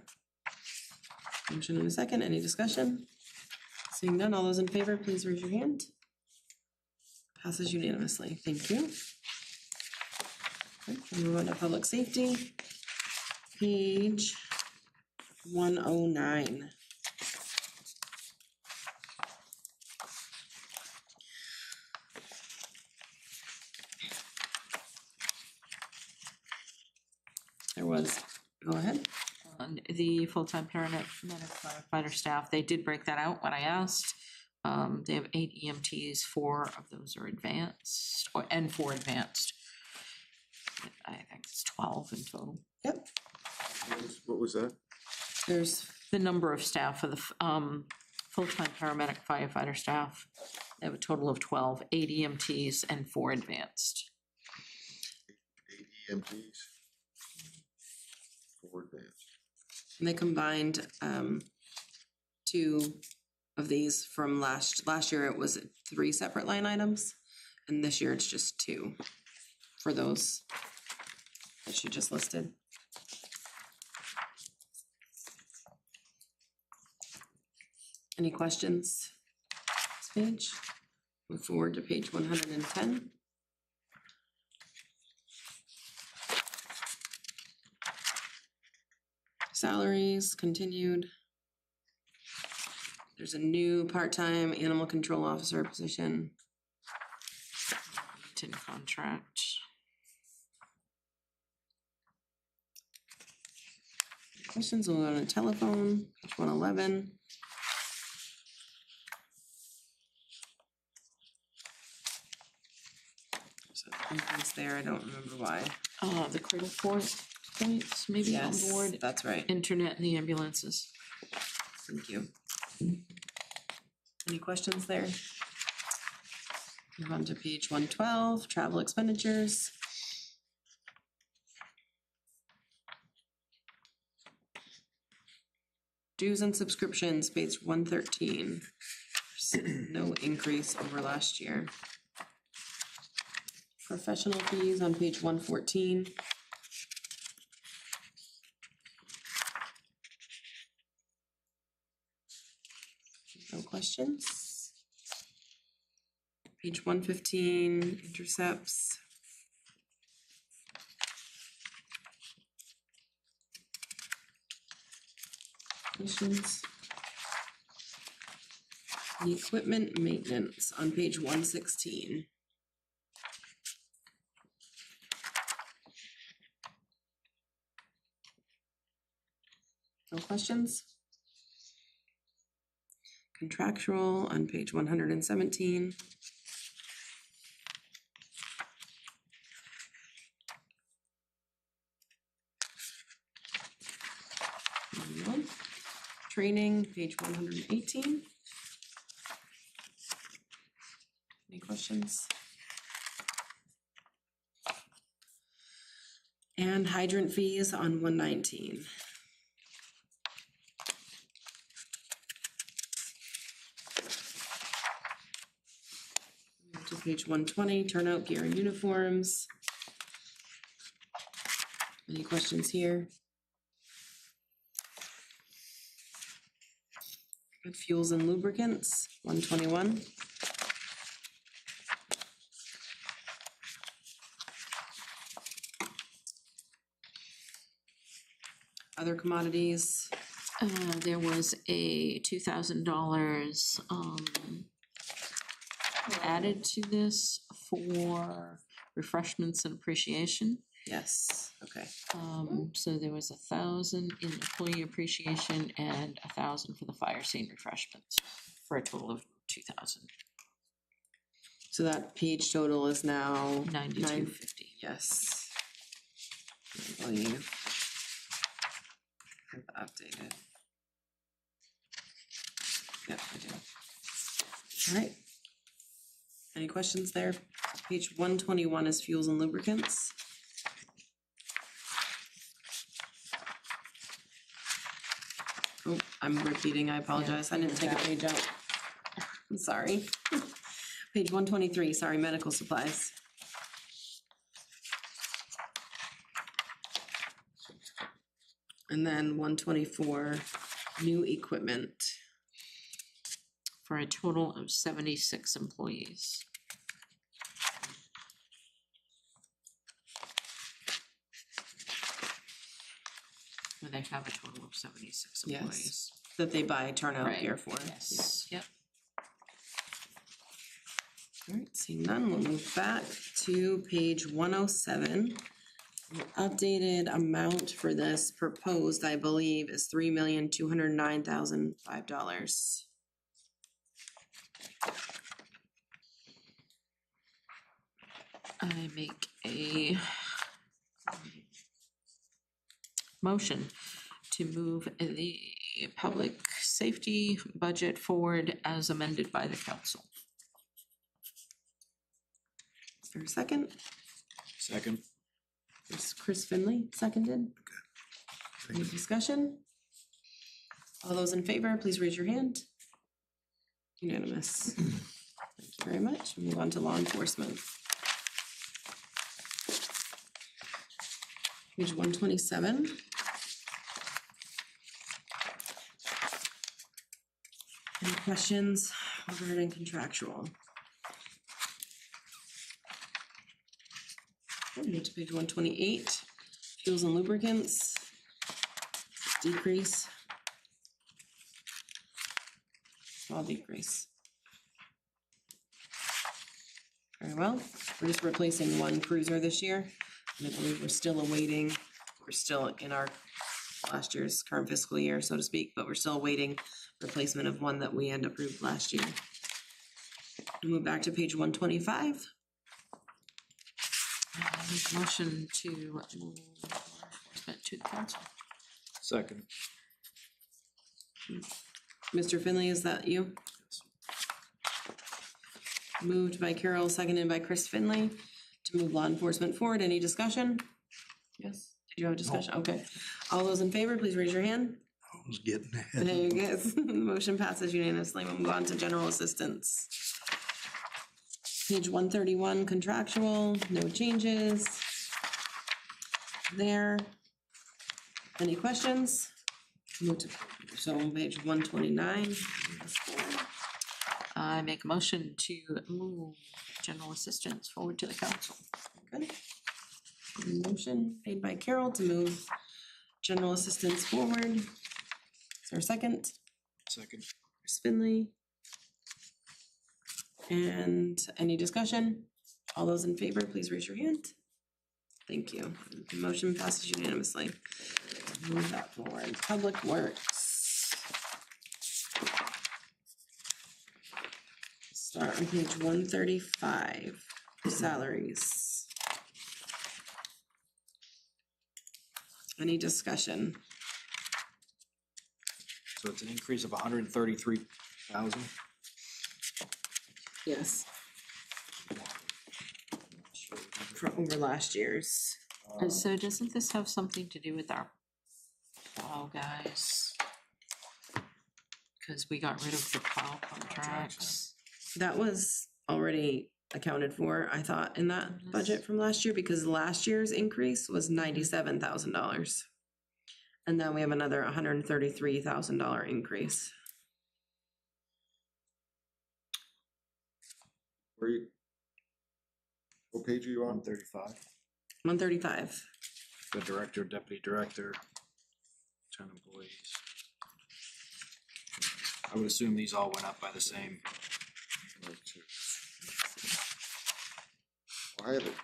Motion and a second, any discussion? Seeing none, all those in favor, please raise your hand. Passes unanimously, thank you. Okay, we'll move on to public safety. Page 109. There was, go ahead. The full-time paramedic firefighter staff, they did break that out when I asked. They have 8 EMTs, 4 of those are advanced, and 4 advanced. I think it's 12 in total. Yep, What was that? there's, The number of staff for the full-time paramedic firefighter staff, they have a total of 12, 8 EMTs and 4 advanced. 8 EMTs. 4 advanced. and they combined 2 of these from last year. It was 3 separate line items, and this year it's just 2 for those that she just listed. Any questions? This page, move forward to page 110. Salaries continued. There's a new part-time animal control officer position. In contract. Questions, we'll go to telephone, page 111. There's an increase there, I don't remember why. The cradle points, maybe on Yes, board, that's right, internet and the ambulances. thank you. Any questions there? Move on to page 112, travel expenditures. Dues and subscriptions, page 113. No increase over last year. Professional fees on page 114. No questions. Page 115, intercepts. Questions? The equipment maintenance on page 116. No questions? Contractual on page 117. Moving on. Training, page 118. Any questions? And hydrant fees on 119. To page 120, turnout gear and uniforms. Any questions here? Good, fuels and lubricants, 121. Other commodities, There was a $2,000 added to this for refreshments and appreciation. yes, okay. So there was 1,000 in employee appreciation and 1,000 for the fire scene refreshments, for a total of 2,000. So that page total is now 92.50. yes. I believe. I've updated. Yep, I do. All right. Any questions there? Page 121 is fuels and lubricants. Oh, I'm repeating, I apologize, I didn't take a page out. I'm sorry. Page 123, sorry, medical supplies. And then 124, new equipment. For a total of 76 employees. Well, they have a total of 76 Yes. employees. That they buy turnout Right, gear for. Yes, yep. All right, seeing none, we'll move back to page 107. The updated amount for this proposed, I believe, is $3,209,005. I make a motion to move the public safety budget forward as amended by the council. Is there a second? Second. Is Chris Finley seconded? Any discussion? All those in favor, please raise your hand. Unanimous. Thank you very much. Move on to law enforcement. Page 127. Any questions regarding contractual? Move to page 128, fuels and lubricants, decrease. Small decrease. Very well, we're just replacing one cruiser this year, and I believe we're still in our last year's current fiscal year, so to speak, but we're still awaiting replacement of one that we had approved last year. Move back to page 125. Make a motion to move law enforcement to the council. Second. Mr. Finley, is that you? Moved by Carol, seconded by Chris Finley to move law enforcement forward. Any discussion? Yes, did you have a discussion? Okay. All those in favor, please raise your hand. I was getting ahead. There you go. Motion passes unanimously. We'll move on to general assistance. Page 131, contractual, no changes. There. Any questions? Move to, so page 129. I make a motion to move general assistance forward to the council. Good. Motion made by Carol to move general assistance forward. Is there a second? Second. Chris Finley. And any discussion? All those in favor, please raise your hand. Thank you. The motion passes unanimously. Move that forward. Public Works. Start on page 135, salaries. Any discussion? So it's an increase of 133,000. Yes. For over last year's. And so doesn't this have something to do with our plow guys? Because we got rid of the plow contracts. That was already accounted for, I thought, in that budget from last year, because last year's increase was $97,000. And then we have another $133,000 increase. Where you? What page are you on? 135. 135. The director, deputy director, 10 employees. I would assume these all went up by the same. I have it.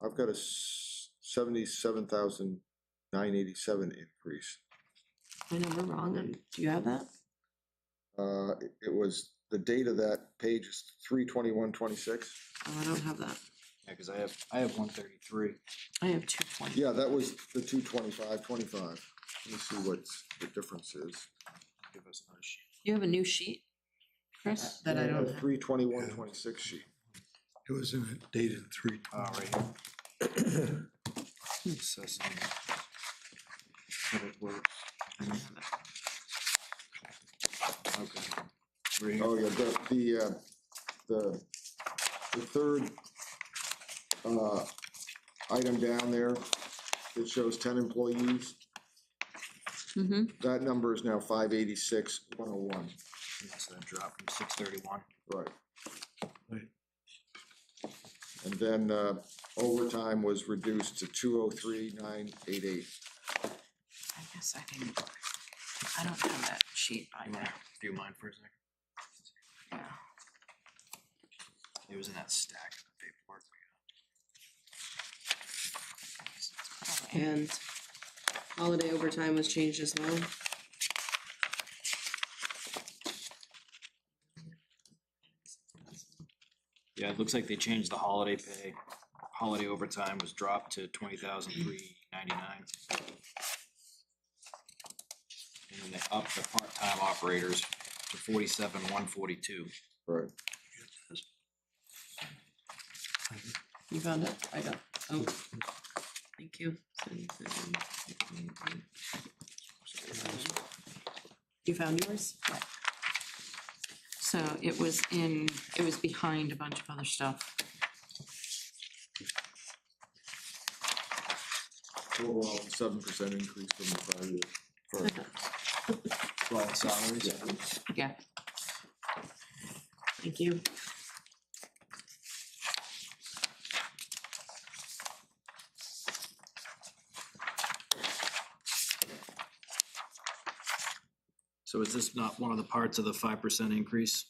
I've got a 77,987 increase. My number wrong, and do you have that? It was, the date of that page is 3/21/26. Oh, I don't have that. Yeah, because I have 133. I have 220. Yeah, that was the 2/25/25. Let me see what the difference is. Give us another sheet. You have a new sheet, Chris? That I don't have. 3/21/26 sheet. It was in it. Dated 3. Right here. Assessing. Public Works. Okay. Right here. Oh, yeah, the third item down there, it shows 10 employees. Mm-hmm. That number is now 586,101. So that dropped from 631. Right. Right. And then overtime was reduced to 203,988. I guess I don't have that sheet by You me. wanna view mine for a second? Yeah. It was in that stack of paperwork. And holiday overtime was changed as well. Yeah, it looks like they changed the holiday pay. Holiday overtime was dropped to 20,399. And then they upped the part-time operators to 47,142. Right. You found it? I got, oh, thank you. You found yours? So it was behind a bunch of other stuff. Overall, 7% increase from the prior year. For all the salaries. Yeah. Thank you. So is this not one of the parts of the 5% increase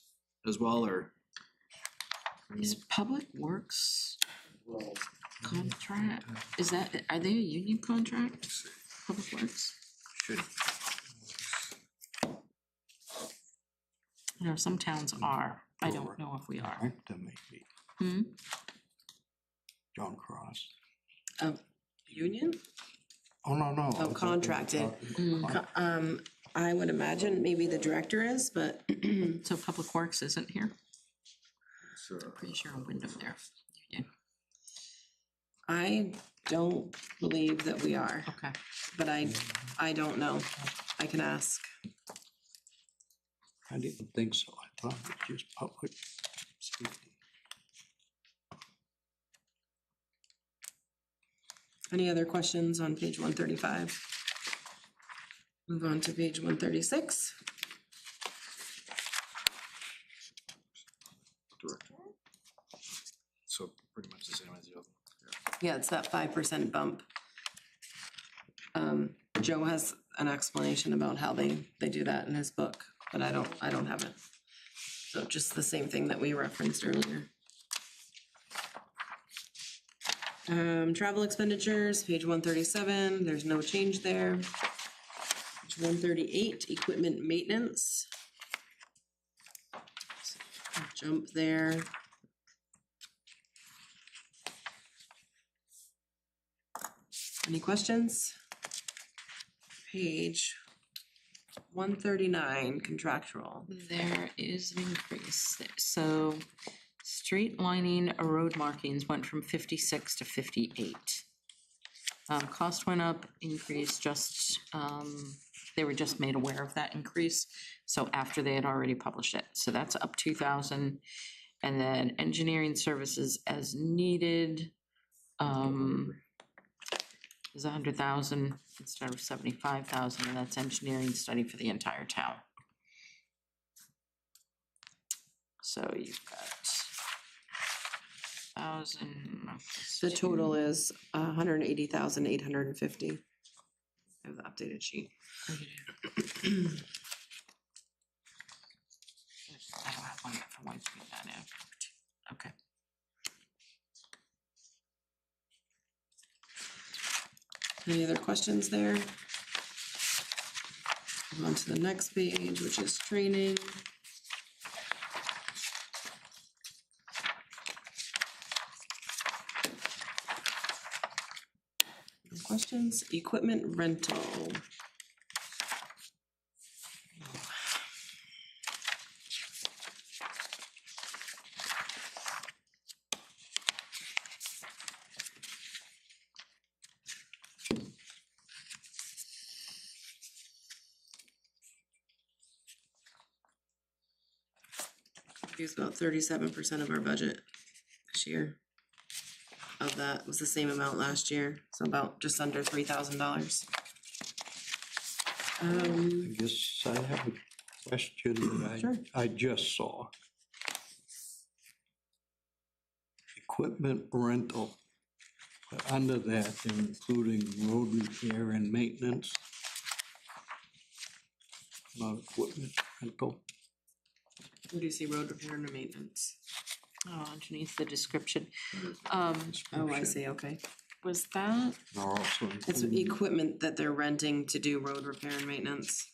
as well, or? Is Public Works contract, are they a union contract? Public Works? Should, I know some towns are. I don't know if we are. Director maybe, Hmm? John Cross. Union? Oh, no, no. I thought they were contracted. talking con- I would imagine maybe the director is, but So Public Works isn't here? So, Pretty sure a window there. Union. I don't believe that we are, Okay. but I don't know. I can ask. I didn't think so. I thought it was just public safety. Any other questions on page 135? Move on to page 136. director. so pretty much the same as the other. Yeah, it's that 5% bump. Joe has an explanation about how they do that in his book, but I don't have it. So just the same thing that we referenced earlier. Travel expenditures, page 137, there's no change there. Page 138, equipment maintenance. Jump there. Any questions? Page 139, contractual. There is an increase. So street lining, road markings went from 56 to 58. Cost went up, increase just, they were just made aware of that increase. So after they had already published it, so that's up 2,000. And then engineering services as needed, is 100,000 instead of 75,000, and that's engineering study for the entire town. So you've got 1,000. The total is 180,850. I have the updated sheet. I don't have one for 139. Okay. Any other questions there? Move on to the next page, which is training. No questions? Equipment rental. Use about 37% of our budget this year. of that was the same amount last year, so about just under $3,000. I guess I have a question that Sure. I just saw. Equipment rental, under that, including road repair and maintenance. Not equipment rental. Where do you see road repair and maintenance? Oh, underneath the description. Oh, I see, okay. Was that, Are also It's included. equipment that they're renting to do road repair and maintenance.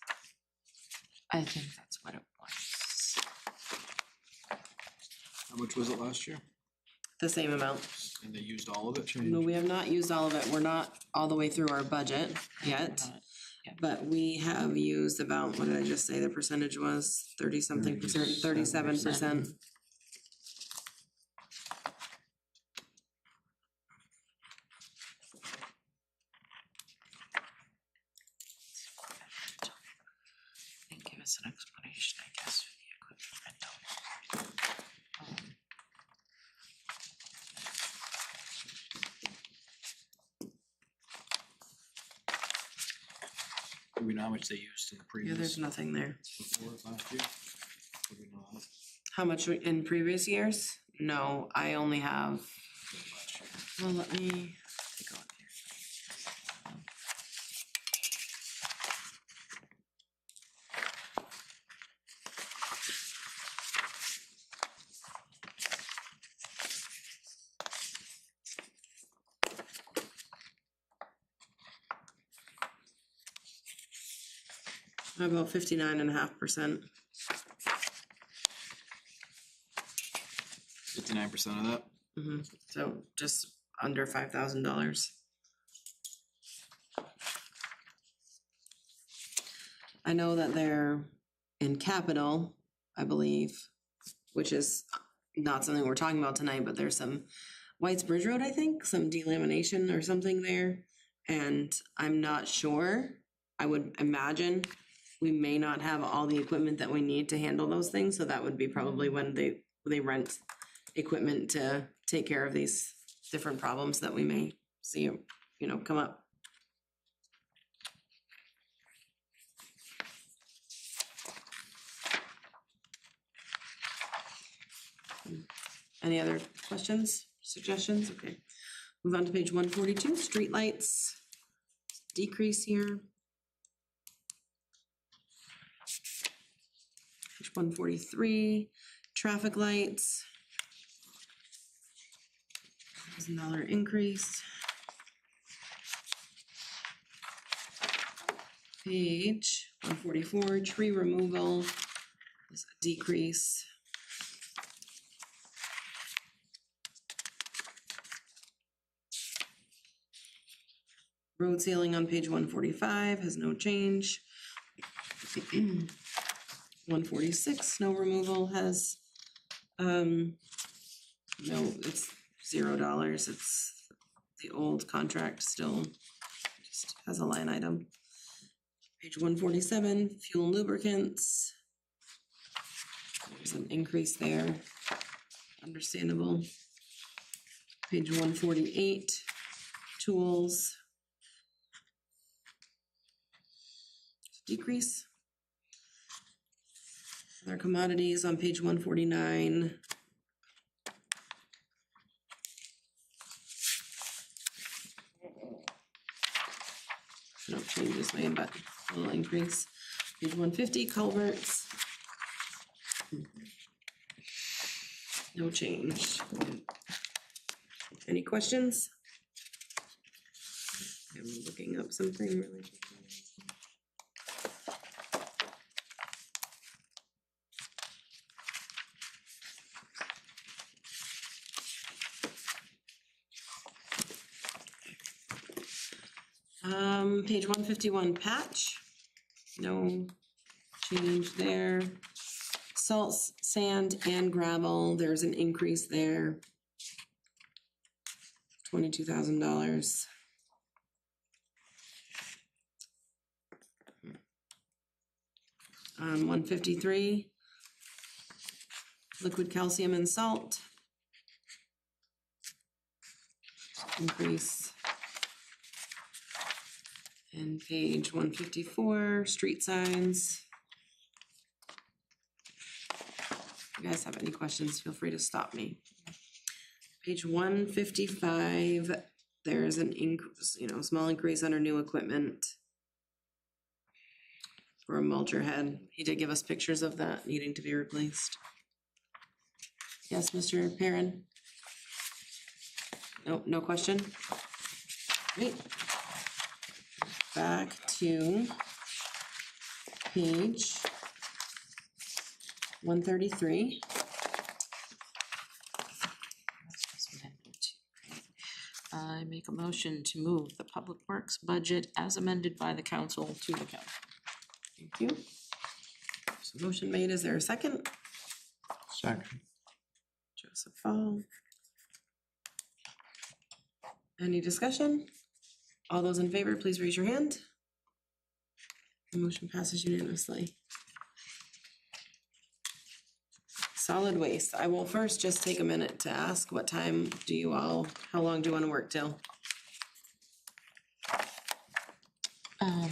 I think that's what it was. How much was it last year? The same amount. And they used all of it? No, we have not used all of it. We're not all the way through our budget yet. But we have used about, what did I just say the percentage was? 30-something percent, 37%. And give us an explanation, I guess, for the equipment rental. Do we know how much they used in the Yeah, previous, there's nothing there. before last year? Do we know that? How much in previous years? No, I only have, Last year. well, let me take a look here. About 59.5%. 59% of that? So just under $5,000. I know that they're in capital, I believe, which is not something we're talking about tonight, but there's some White's Bridge Road, I think, some delamination or something there. And I'm not sure. I would imagine we may not have all the equipment that we need to handle those things, so that would be probably when they rent equipment to take care of these different problems that we may see, come up. Any other questions, suggestions? Okay. Move on to page 142, streetlights. Decrease here. Page 143, traffic lights. $1,000 increase. Page 144, tree removal. There's a decrease. Road sealing on page 145 has no change. 146, snow removal has, no, it's $0. It's the old contract still just has a line item. Page 147, fuel and lubricants. There's an increase there, understandable. Page 148, tools. Decrease. Other commodities on page 149. No changes made, but a little increase. Page 150, culverts. No change. Any questions? I'm looking up something really quickly. Page 151, patch, no change there. Salt, sand, and gravel, there's an increase there. $22,000. On 153, liquid calcium and salt. increase. And page 154, street signs. If you guys have any questions, feel free to stop me. Page 155, there's an increase, small increase under new equipment for a mulcher head. He did give us pictures of that needing to be replaced. Yes, Mr. Perrin? Nope, no question? Great. Back to page 133. I make a motion to move the Public Works budget as amended by the council to the council. Thank you. So motion made, is there a second? Second. Joseph Fall. Any discussion? All those in favor, please raise your hand. The motion passes unanimously. Solid waste. I will first just take a minute to ask, what time do you all, how long do you want to work till? I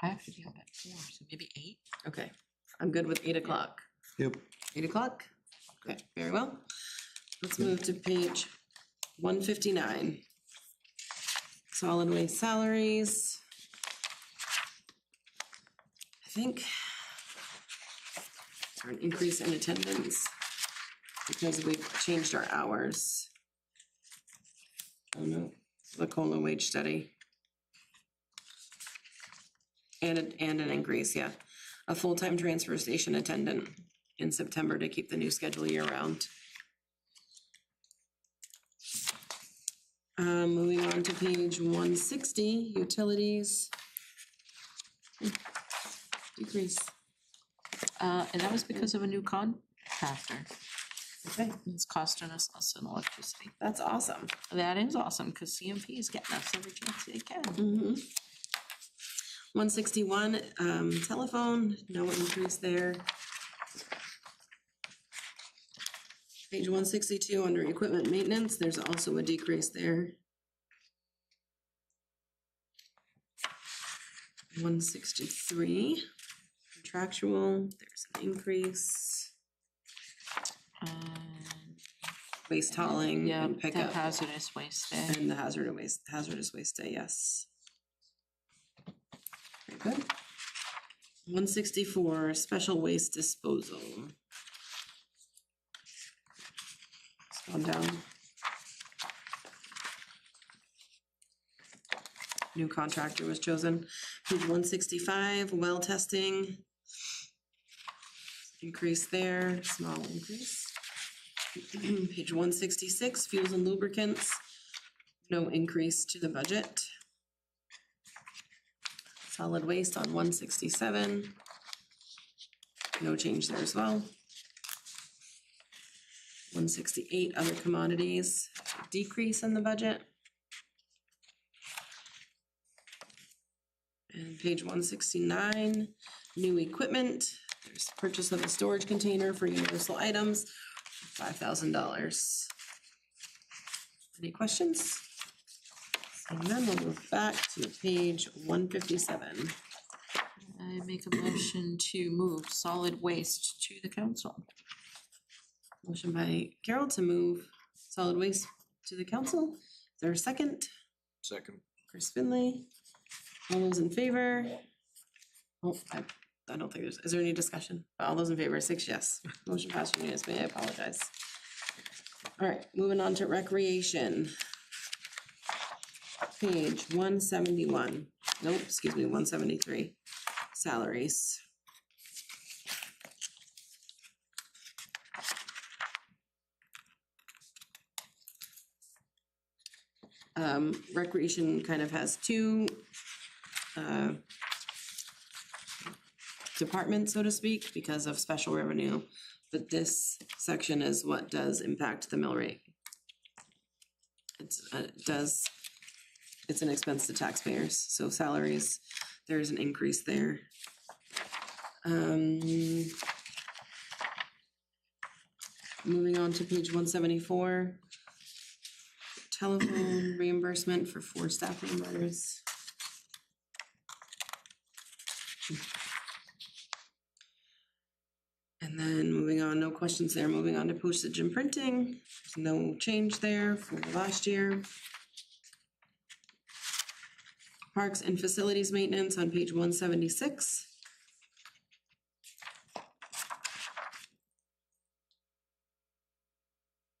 have to be up at 4, so maybe 8. Okay, I'm good with 8 o'clock. Yep. 8 o'clock? Okay, very well. Let's move to page 159. Solid waste salaries. I think or an increase in attendance because we've changed our hours. Oh no, the COLA wage study. And an increase, yeah. A full-time transfer station attendant in September to keep the new schedule year-round. Moving on to page 160, utilities. Decrease. And that was because of a new contractor. Okay, It's costing us less in electricity. that's awesome. That is awesome, because CMP is getting us every chance they can. 161, telephone, no increase there. Page 162, under equipment maintenance, there's also a decrease there. 163, contractual, there's an increase. Waste hauling Yeah, and the pickup. hazardous waste day. And the hazardous waste day, yes. Very good. 164, special waste disposal. Scroll down. New contractor was chosen. Page 165, well testing. Increase there, small increase. Page 166, fuels and lubricants. No increase to the budget. Solid waste on 167. No change there as well. 168, other commodities, decrease in the budget. And page 169, new equipment. There's purchase of a storage container for universal items, $5,000. Any questions? Seeing none, we'll move back to page 157. I make a motion to move solid waste to the council. Motion by Carol to move solid waste to the council. Is there a second? Second. Chris Finley. All those in favor? Oh, I don't think is there any discussion? All those in favor, 6 yes. Motion passed unanimously, I apologize. All right, moving on to recreation. Page 171, nope, excuse me, 173, salaries. Recreation kind of has two departments, so to speak, because of special revenue, but this section is what does impact the mill rate. It's an expense to taxpayers, so salaries, there's an increase there. Moving on to page 174, telephone reimbursement for 4 staff members. And then moving on, no questions there, moving on to postage and printing, there's no change there for last year. Parks and facilities maintenance on page 176.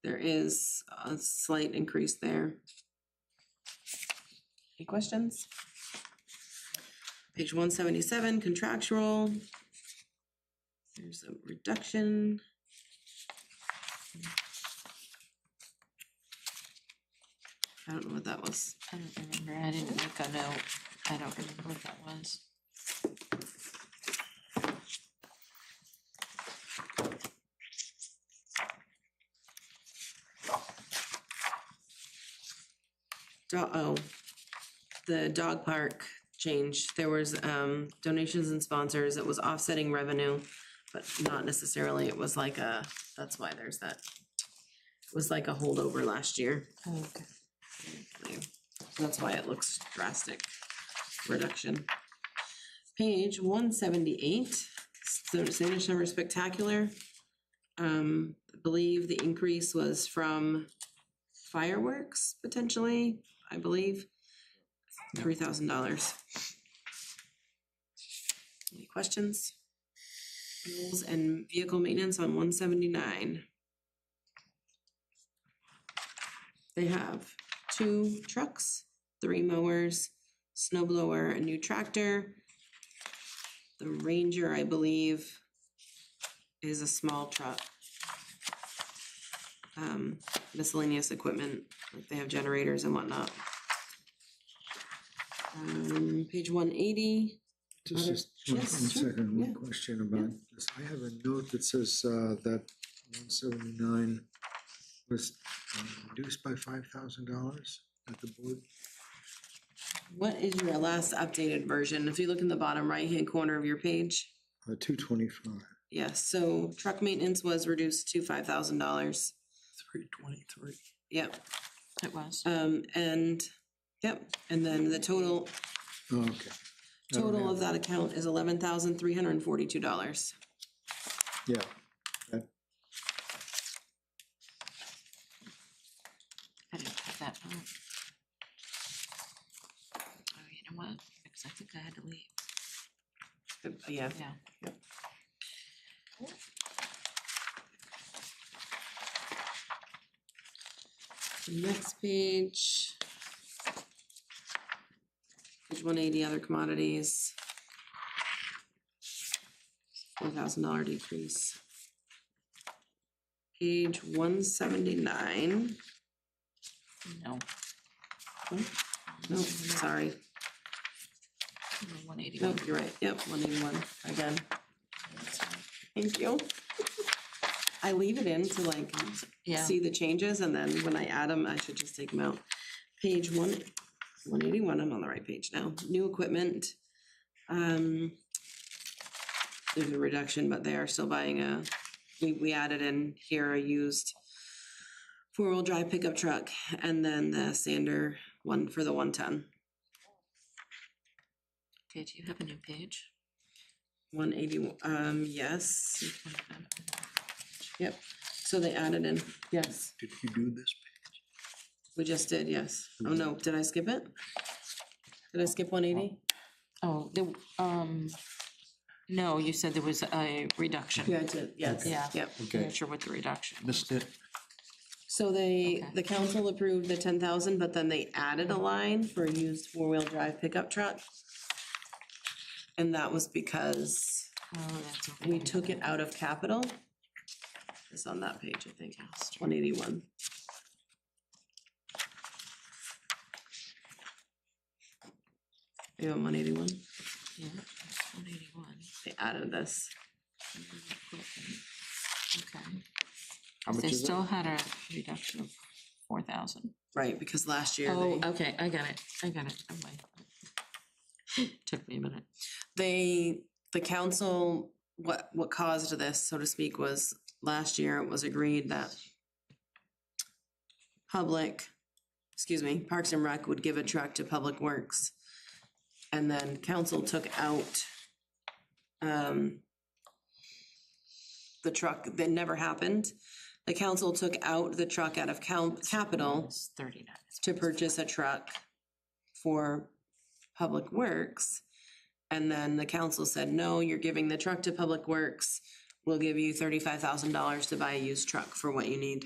There is a slight increase there. Any questions? Page 177, contractual. There's a reduction. I don't know what that was. I don't remember, I didn't make a note, I don't remember what that was. The dog park change, there was donations and sponsors, it was offsetting revenue, but not necessarily, it was like a, that's why there's that. It was like a holdover last year. Oh, okay. That's why it looks drastic reduction. Page 178, so Standish Summer Spectacular. I believe the increase was from fireworks potentially, I believe. $3,000. Any questions? Rules and vehicle maintenance on 179. They have 2 trucks, 3 mowers, snow blower, a new tractor. The Ranger, I believe, is a small truck. Miscellaneous equipment, like they have generators and whatnot. Page 180. Just one Yes, sure, second, yeah. one question about this. I have a note that says that 179 was reduced by $5,000 at the board. What is your last updated version? If you look in the bottom right-hand corner of your page. 225. Yes, so truck maintenance was reduced to $5,000. 323. Yep, It was. and, yep, and then the total Oh, okay. Total of that account is $11,342. Yeah. that- I didn't have that note. Oh, you know what? Because I think I had to leave. Yeah. Yeah. Next page. Page 180, other commodities. $4,000 decrease. Page 179. No. No, sorry. 181. No, you're right. Yep, 181 again. Thank you. I leave it in to like Yeah. see the changes, and then when I add them, I should just take them out. Page 181, I'm on the right page now. New equipment. There's a reduction, but they are still buying we added in here a used 4-wheel drive pickup truck, and then the sander one for the 110. Okay, do you have a new page? 180, yes, yep, so they added in, yes, Did you do this page? we just did, yes. Oh, no, did I skip it? Did I skip 180? Oh, no, you said there was a reduction. Yeah, I did, yes, Yeah. yep. Okay, Not sure what the reduction. missed it. So they, Okay. the council approved the 10,000, but then they added a line for a used 4-wheel drive pickup truck. And that was because Oh, that's okay. we took it out of capital. It's on that page, I think, 181. You on 181? Yeah, that's 181. They added this. Okay. How much They is it? still had a reduction of 4,000. Right, because last year Oh, they, okay, I got it. Oh, wait. Took me a minute. the council, what caused this, so to speak, was last year it was agreed that public Parks and Rec would give a truck to Public Works. And then council took out the truck, that never happened. The council took out the truck out of capital It's 39. to purchase a truck for Public Works. And then the council said, no, you're giving the truck to Public Works. We'll give you $35,000 to buy a used truck for what you need.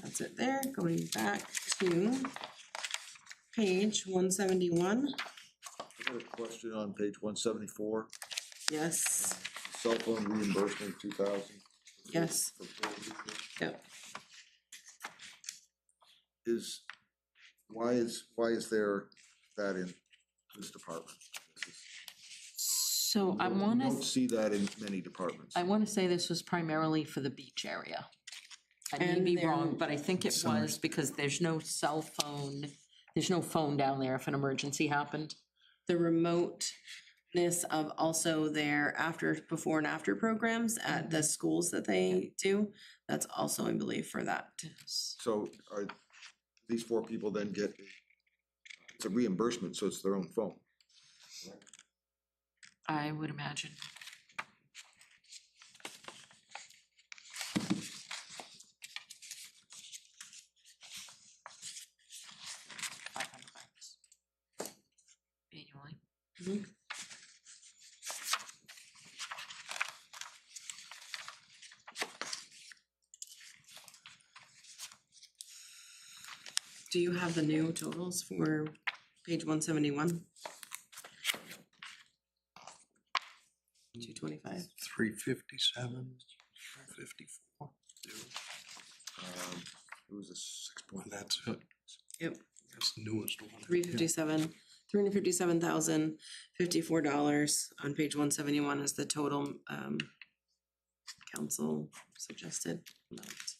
That's it there. Going back to page 171. I got a question on page 174, Yes, cell phone reimbursement 2,000. yes, yep. Why is there that in this department? So I You want don't to, see that in many departments. I want to say this was primarily for the beach area. I may And be there- wrong, but I think it was because there's no cell phone, there's no phone down there if an emergency happened. The remoteness of also their before and after programs at the schools that they do, that's also, I believe, for that. So are these 4 people then get, it's a reimbursement, so it's their own phone? I would imagine. $500 annually. Mhm. Do you have the new totals for page 171? 225. 357, 354. It was a 6 Well, point. that's it. Yep, That's the newest one. 357, $357,054 on page 171 is the total council suggested amount.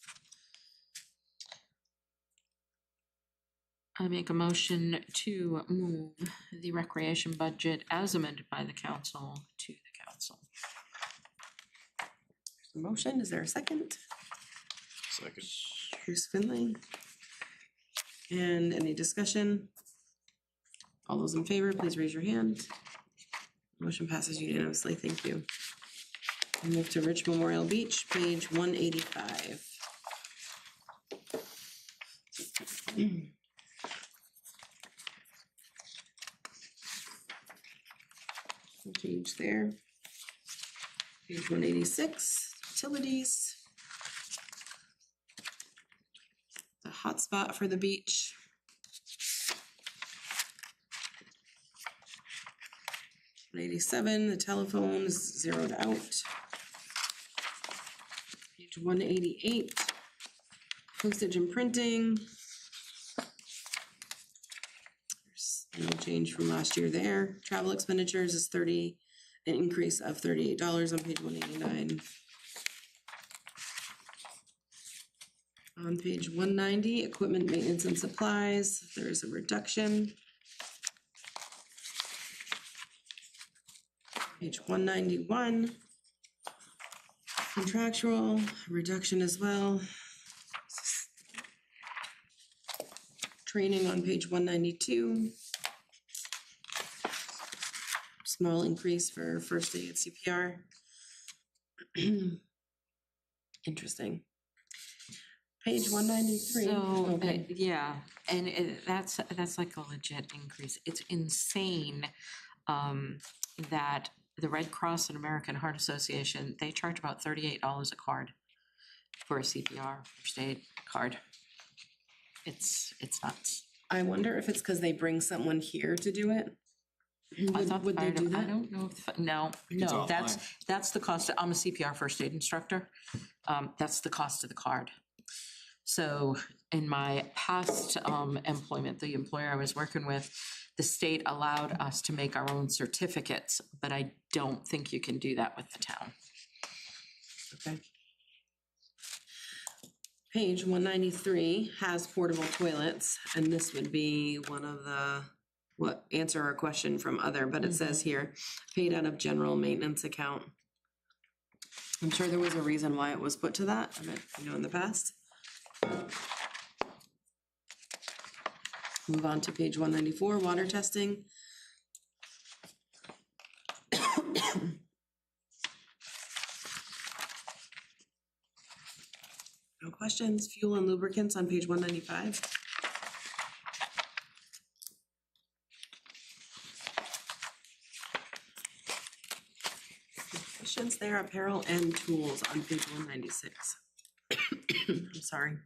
I make a motion to move the recreation budget as amended by the council to the council. Motion, is there a second? Second. Bruce Finley. And any discussion? All those in favor, please raise your hand. Motion passes unanimously, thank you. We move to Rich Memorial Beach, page 185. Change there. Page 186, utilities. The hotspot for the beach. $187, the telephone is zeroed out. Page 188, postage and printing. There's no change from last year there. Travel expenditures is an increase of $38 on page 189. On page 190, equipment maintenance and supplies, there is a reduction. Page 191, contractual, reduction as well. Training on page 192. Small increase for first aid CPR. Interesting. Page 193. So, Okay. yeah, and that's like a legit increase. It's insane that the Red Cross and American Heart Association, they charge about $38 a card for a CPR first aid card. It's nuts. I wonder if it's because they bring someone here to do it? I thought Would they do I that? don't know if, no, it's no, offline. that's the cost. I'm a CPR first aid instructor. That's the cost of the card. So in my past employment, the employer I was working with, the state allowed us to make our own certificates, but I don't think you can do that with the town. Okay. Page 193 has portable toilets, and this would be one of the answer our question from other, but it says here, paid out of general maintenance account. I'm sure there was a reason why it was put to that, I mean, in the past. Move on to page 194, water testing. No questions. Fuel and lubricants on page 195. Questions there, apparel and tools on page 196. I'm sorry.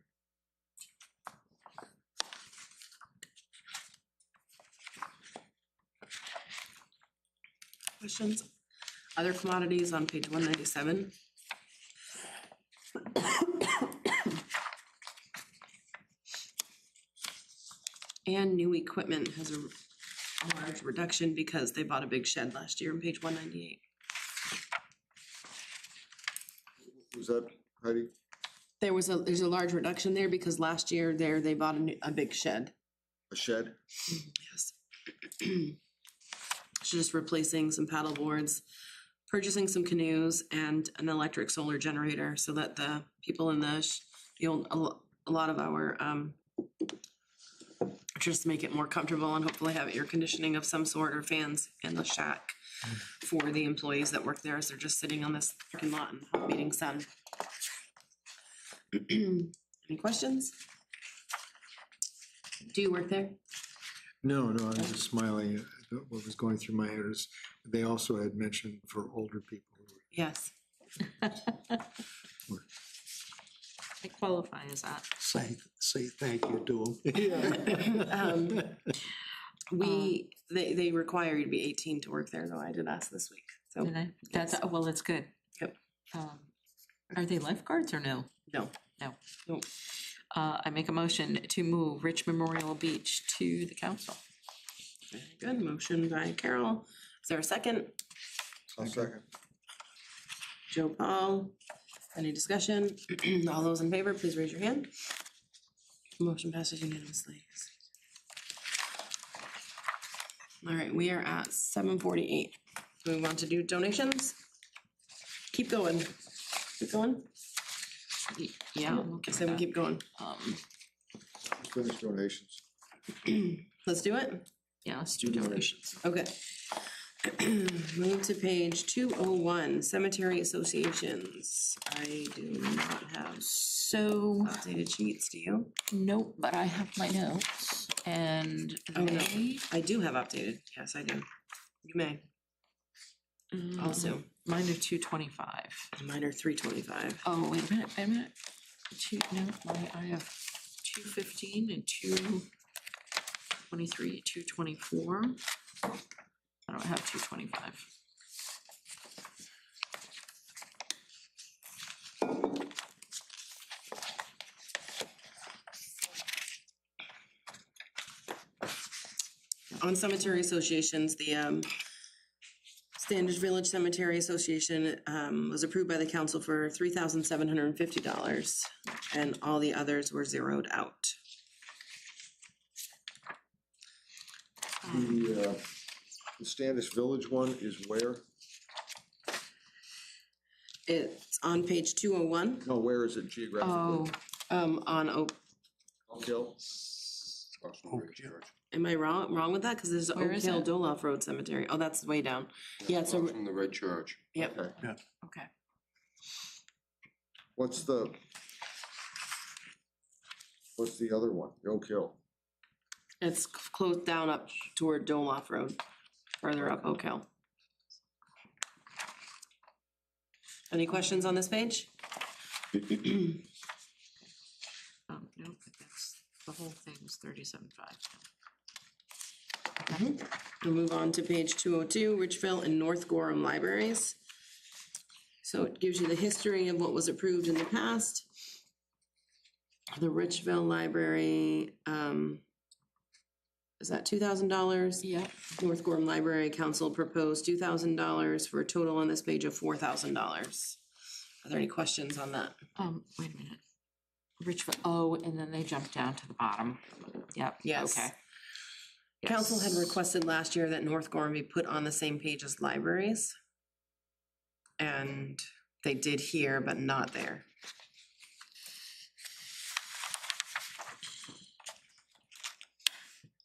Questions? Other commodities on page 197. And new equipment has a large reduction because they bought a big shed last year on page 198. Was that, Heidi? There's a large reduction there because last year they bought a big shed. A shed? Yes. Just replacing some paddle boards, purchasing some canoes and an electric solar generator so that the people in a lot of our, just to make it more comfortable and hopefully have air conditioning of some sort or fans in the shack for the employees that work there as they're just sitting on this parking lot in hot beating sun. Any questions? Do you work there? No, I was just smiling. What was going through my head is they also had mentioned for older people. Yes. I qualify as that. Say thank you to them. They require you to be 18 to work there, though. I did ask this week, so. Did I? That's, well, that's good. Yep. Are they lifeguards or no? No. No. Nope. I make a motion to move Rich Memorial Beach to the council. Very good. Motion by Carol. Is there a second? I'll second. Joe Paul. Any discussion? All those in favor, please raise your hand. Motion passes unanimously. All right, we are at 7:48. Do we want to do donations? Keep going. Keep going? Yeah. I said we keep going. Let's finish donations. Let's do it. Yeah, let's do donations. Okay. Move to page 201, cemetery associations. I do not have So, updated sheets, do you? nope, but I have my notes and Oh, no. they, I do have updated, yes, I do. You may, also. mine are 225. Mine are 325. Oh, wait a minute. I have 215 and 223, 224. I don't have 225. On cemetery associations, the Standish Village Cemetery Association was approved by the council for $3,750, and all the others were zeroed out. The Standish Village one is where? It's on page 201, No, where is it geographically? on Oak. Oak Hill? Am I wrong with that? Because there's Where Oak is Hill it? Doloff Road Cemetery. Oh, that's way down. Yeah, so, From the red church. yep. Okay. Okay. What's the other one? The Oak Hill? It's closed down up toward Doloff Road, further up Oak Hill. Any questions on this page? No, but that's, the whole thing is 37.5. We'll move on to page 202, Richville and North Gorham Libraries. So it gives you the history of what was approved in the past. The Richville Library, is that $2,000? Yep. North Gorham Library Council proposed $2,000 for a total on this page of $4,000. Are there any questions on that? Wait a minute. Richville, oh, and then they jumped down to the bottom. Yep. Yes. Okay. Council had Yes. requested last year that North Gorham be put on the same page as libraries. And they did here, but not there.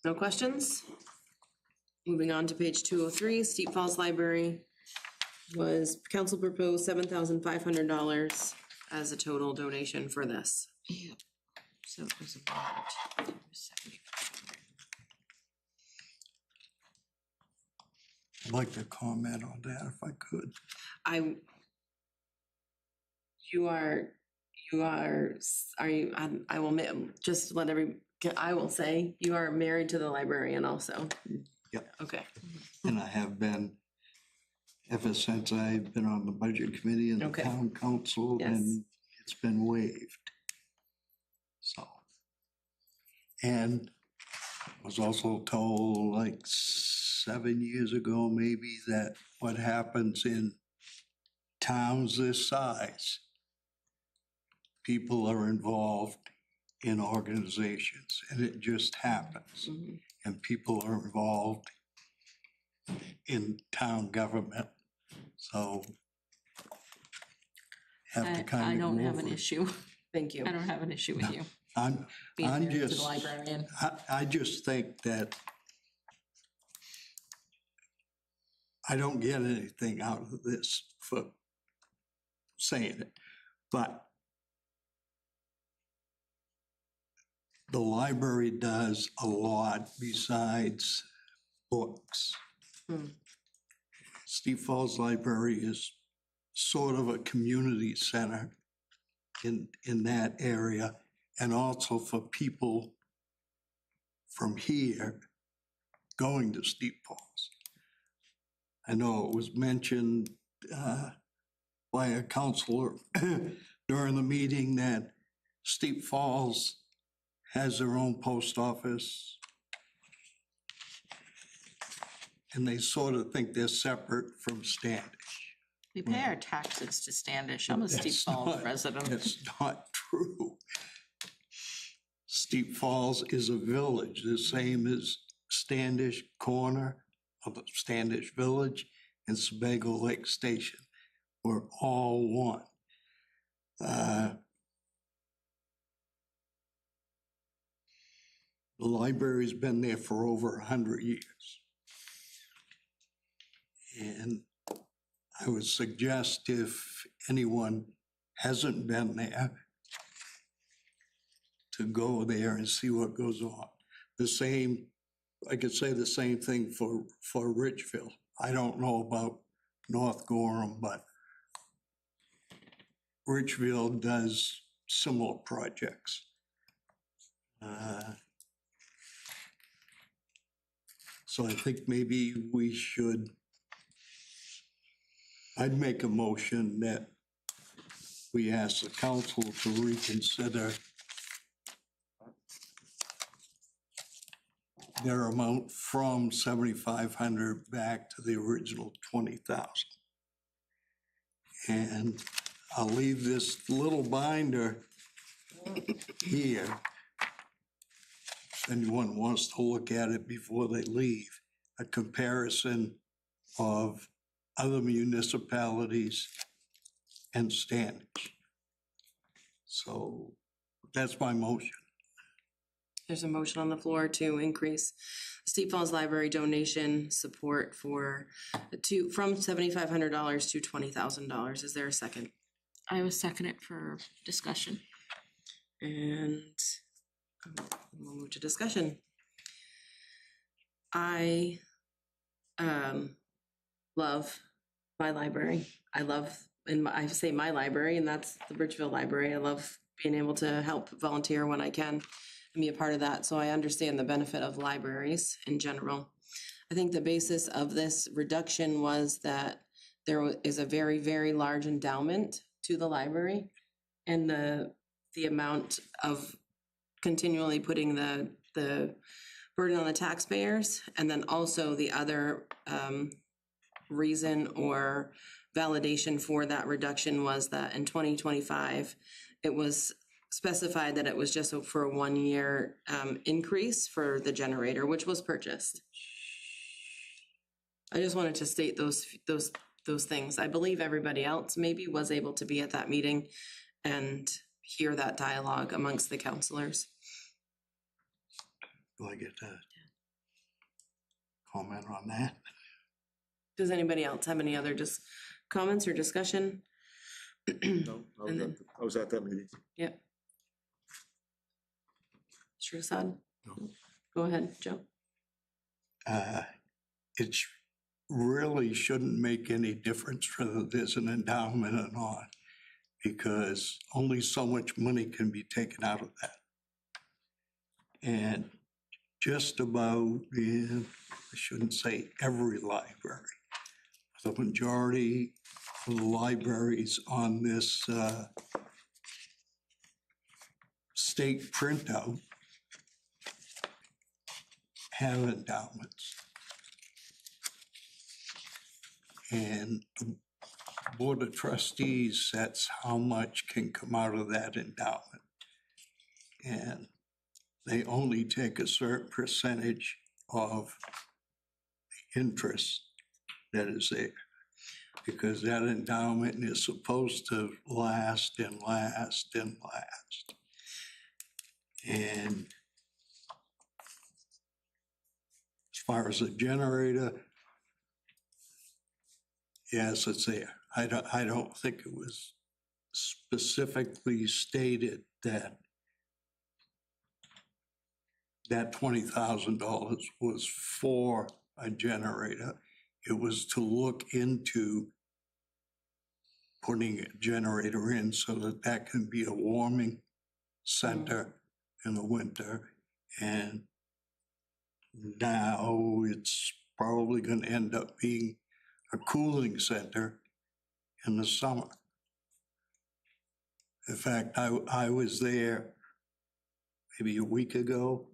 No questions? Moving on to page 203, Steep Falls Library was, council proposed $7,500 as a total donation for this. Yeah. So it was about 75. I'd like to comment on that if I could. I will, just let I will say, you are married to the librarian also. Yep. Okay, And I have been ever since I've been on the budget committee and the Okay. town council, Yes. and it's been waived. So. And I was also told like 7 years ago, maybe, that what happens in towns this size, people are involved in organizations, and it just happens. Mhm. And people are involved in town government, so have to I kind of don't go have an over it. issue. Thank you. I don't have an issue with you I'm being I'm married to the just- librarian. I just think that I don't get anything out of this for saying it, but the library does a lot besides books. Hmm. Steep Falls Library is sort of a community center in that area, and also for people from here going to Steep Falls. I know it was mentioned by a counselor during the meeting that Steep Falls has their own post office, and they sort of think they're separate from Standish. We pay our taxes to Standish. I'm a Steep That's Falls not- resident. That's not true. Steep Falls is a village, the same as Standish corner of the Standish Village and Sebago Lake Station. We're all one. The library's been there for over 100 years. And I would suggest, if anyone hasn't been there, to go there and see what goes on. The same, I could say the same thing for Ridgeville. I don't know about North Gorham, but Ridgeville does similar projects. So I think maybe we should, I'd make a motion that we ask the council to reconsider their amount from 7,500 back to the original 20,000. And I'll leave this little binder here. If anyone wants to look at it before they leave, a comparison of other municipalities and Standish. So that's my motion. There's a motion on the floor to increase Steep Falls Library donation support from $7,500 to $20,000. Is there a second? I would second it for discussion. And we'll move to discussion. I love my library. I say my library, and that's the Bridgeville Library. I love being able to help volunteer when I can and be a part of that. So I understand the benefit of libraries in general. I think the basis of this reduction was that there is a very, very large endowment to the library, and the amount of continually putting the burden on the taxpayers, and then also the other reason or validation for that reduction was that in 2025, it was specified that it was just for a 1 year increase for the generator, which was purchased. I just wanted to state those things. I believe everybody else maybe was able to be at that meeting and hear that dialogue amongst the counselors. Do I get to comment on that? Does anybody else have any other just comments or discussion? No, And then- I was at that meeting. Yep. Shrisad? No. Go ahead, Joe. It really shouldn't make any difference whether there's an endowment or not, because only so much money can be taken out of that. And just about, I shouldn't say every library, the majority of the libraries on this state printout have endowments. And the Board of Trustees sets how much can come out of that endowment. And they only take a certain percentage of the interest that is there, because that endowment is supposed to last and last and last. And as far as a generator, yes, it's there. I don't think it was specifically stated that that $20,000 was for a generator. It was to look into putting a generator in so that that can be a warming center in the winter. And now it's probably going to end up being a cooling center in the summer. In fact, I was there maybe a week ago,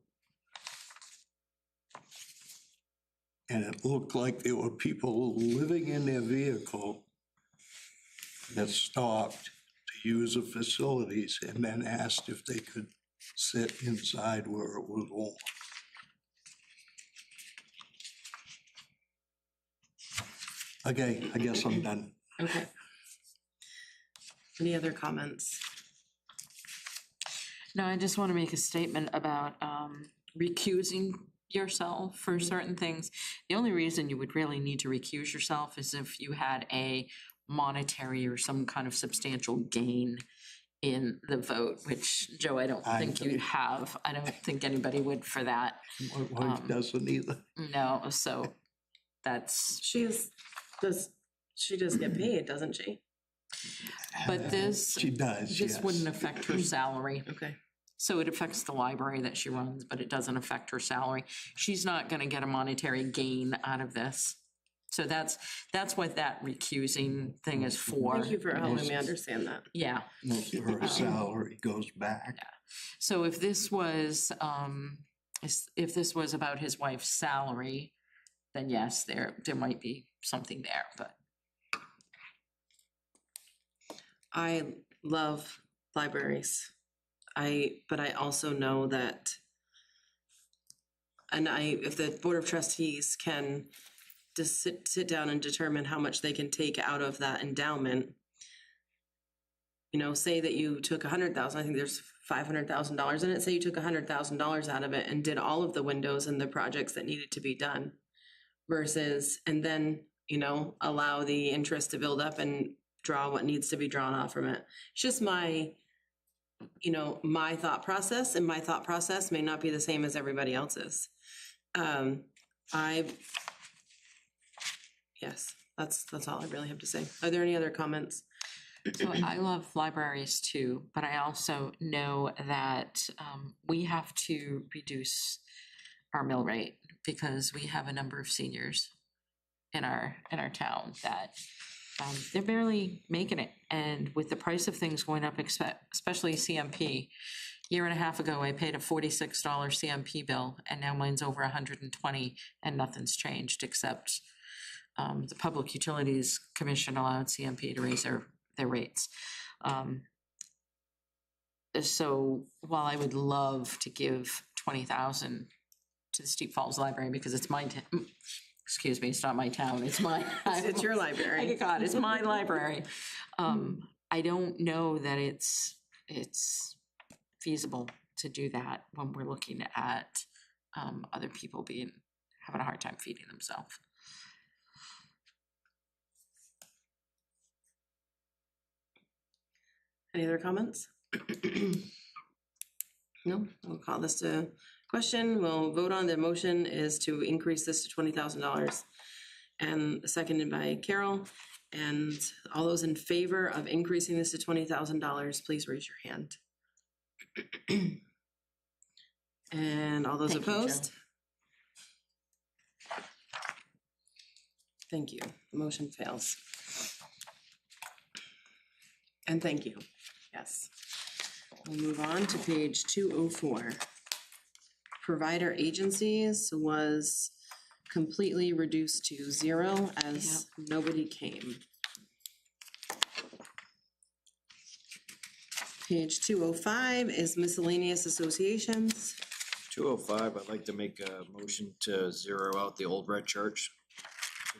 and it looked like there were people living in their vehicle that stopped to use the facilities and then asked if they could sit inside where it was warm. Okay, I guess I'm done. Okay. Any other comments? No, I just want to make a statement about recusing yourself for certain things. The only reason you would really need to recuse yourself is if you had a monetary or some kind of substantial gain in the vote, which, Joe, I don't think you'd have. I don't think anybody would for that. My wife doesn't either. No, so that's, She does get paid, doesn't she? but this, She does, this yes. wouldn't affect her salary. Okay. So it affects the library that she runs, but it doesn't affect her salary. She's not gonna get a monetary gain out of this. So that's what that recusing thing is for. Thank you for helping me understand that. Yeah, Most of her salary goes back. so if this was, if this was about his wife's salary, then yes, there might be something there, but. I love libraries. But I also know that, and if the Board of Trustees can just sit down and determine how much they can take out of that endowment, you know, say that you took $100,000, I think there's $500,000 in it, say you took $100,000 out of it and did all of the windows and the projects that needed to be done versus, and then, you know, allow the interest to build up and draw what needs to be drawn off from it. It's just my, you know, my thought process, and my thought process may not be the same as everybody else's. Yes, that's all I really have to say. Are there any other comments? So I love libraries too, but I also know that we have to reduce our mill rate because we have a number of seniors in our town that they're barely making it. And with the price of things going up, especially CMP, year and a half ago, I paid a $46 CMP bill, and now mine's over $120, and nothing's changed except the Public Utilities Commission allowed CMP to raise their rates. So while I would love to give 20,000 to the Steep Falls Library because it's my, excuse me, it's not my town, it's my. It's your library. God, it's my library. I don't know that it's feasible to do that when we're looking at other people having a hard time feeding themselves. Any other comments? No, we'll call this a question. We'll vote on the motion is to increase this to $20,000. And seconded by Carol. And all those in favor of increasing this to $20,000, please raise your hand. And all those Thank you, opposed? Thank you. The motion fails. And thank you. Yes. We'll move on to page 204. Provider agencies was completely reduced to 0 as nobody came. Page 205 is miscellaneous associations. 205, I'd like to make a motion to zero out the Old Red Church.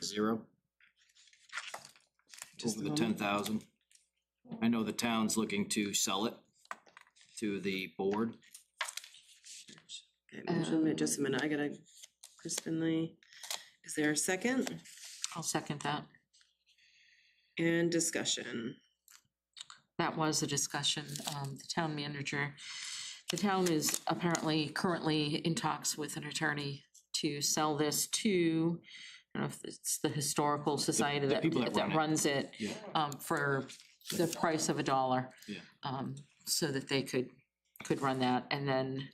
0. Just Over a the moment. 10,000. I know the town's looking to sell it to the board. Okay, motion, just a minute, I gotta, Chris Finley. Is there a second? I'll second that. And discussion. That was a discussion, the town manager. The town is apparently currently in talks with an attorney to sell this to, I don't know if it's the Historical Society the people that run that it. runs it, Yeah. for the price of $1. Yeah. So that they could run that, and then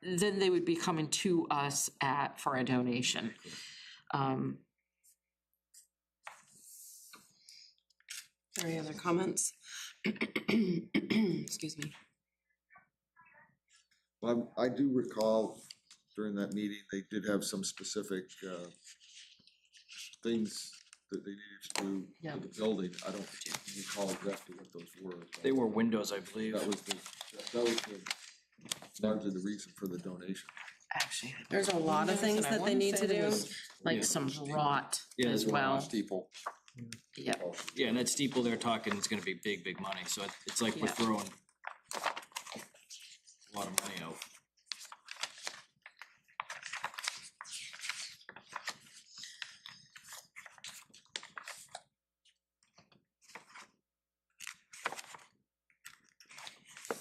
they would be coming to us for a donation. Any other comments? Excuse me. Well, I do recall during that meeting, they did have some specific things that they needed to do Yeah. to the building. I don't recall exactly what those were. but They were windows, I believe. That was largely the reason for the donation. Actually. There's a lot of things that they need to do. Like Yeah. some rot Yeah, as there's a well. Steeple. Yep. Yeah, and that steeple they're talking is gonna be big money, so it's like we're Yeah. throwing a lot of money out.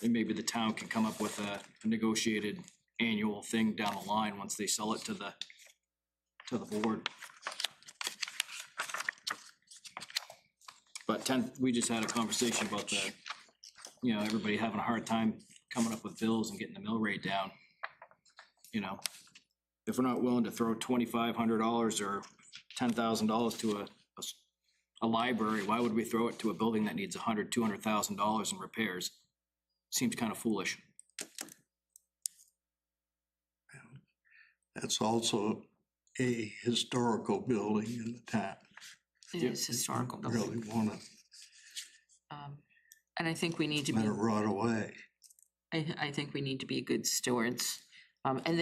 And maybe the town can come up with a negotiated annual thing down the line once they sell it to the board. But we just had a conversation about everybody having a hard time coming up with bills and getting the mill rate down. If we're not willing to throw $2,500 or $10,000 to a library, why would we throw it to a building that needs $200,000 in repairs? Seems kind of foolish. That's also a historical building in the town. It is historical building. Really wanna And I think we need to be, let it rot away. I think we need to be good stewards. And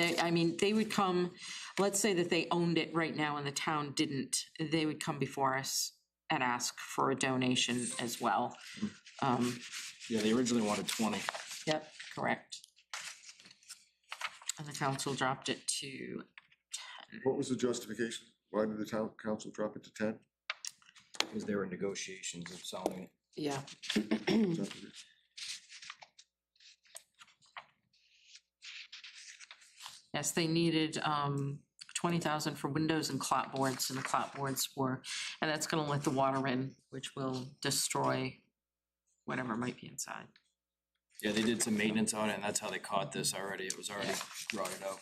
they would come, let's say that they owned it right now and the town didn't, they would come before us and ask for a donation as well. Yeah, they originally wanted 20. Yep, correct. And the council dropped it to, What was the justification? Why did the town council drop it to 10? Because they were in negotiations of selling it. yeah, yes, they needed 20,000 for windows and clapboards, and the clapboards were, and that's gonna let the water in, which will destroy whatever might be inside. Yeah, they did some maintenance on it, and that's how they caught this already. It was already rotted out.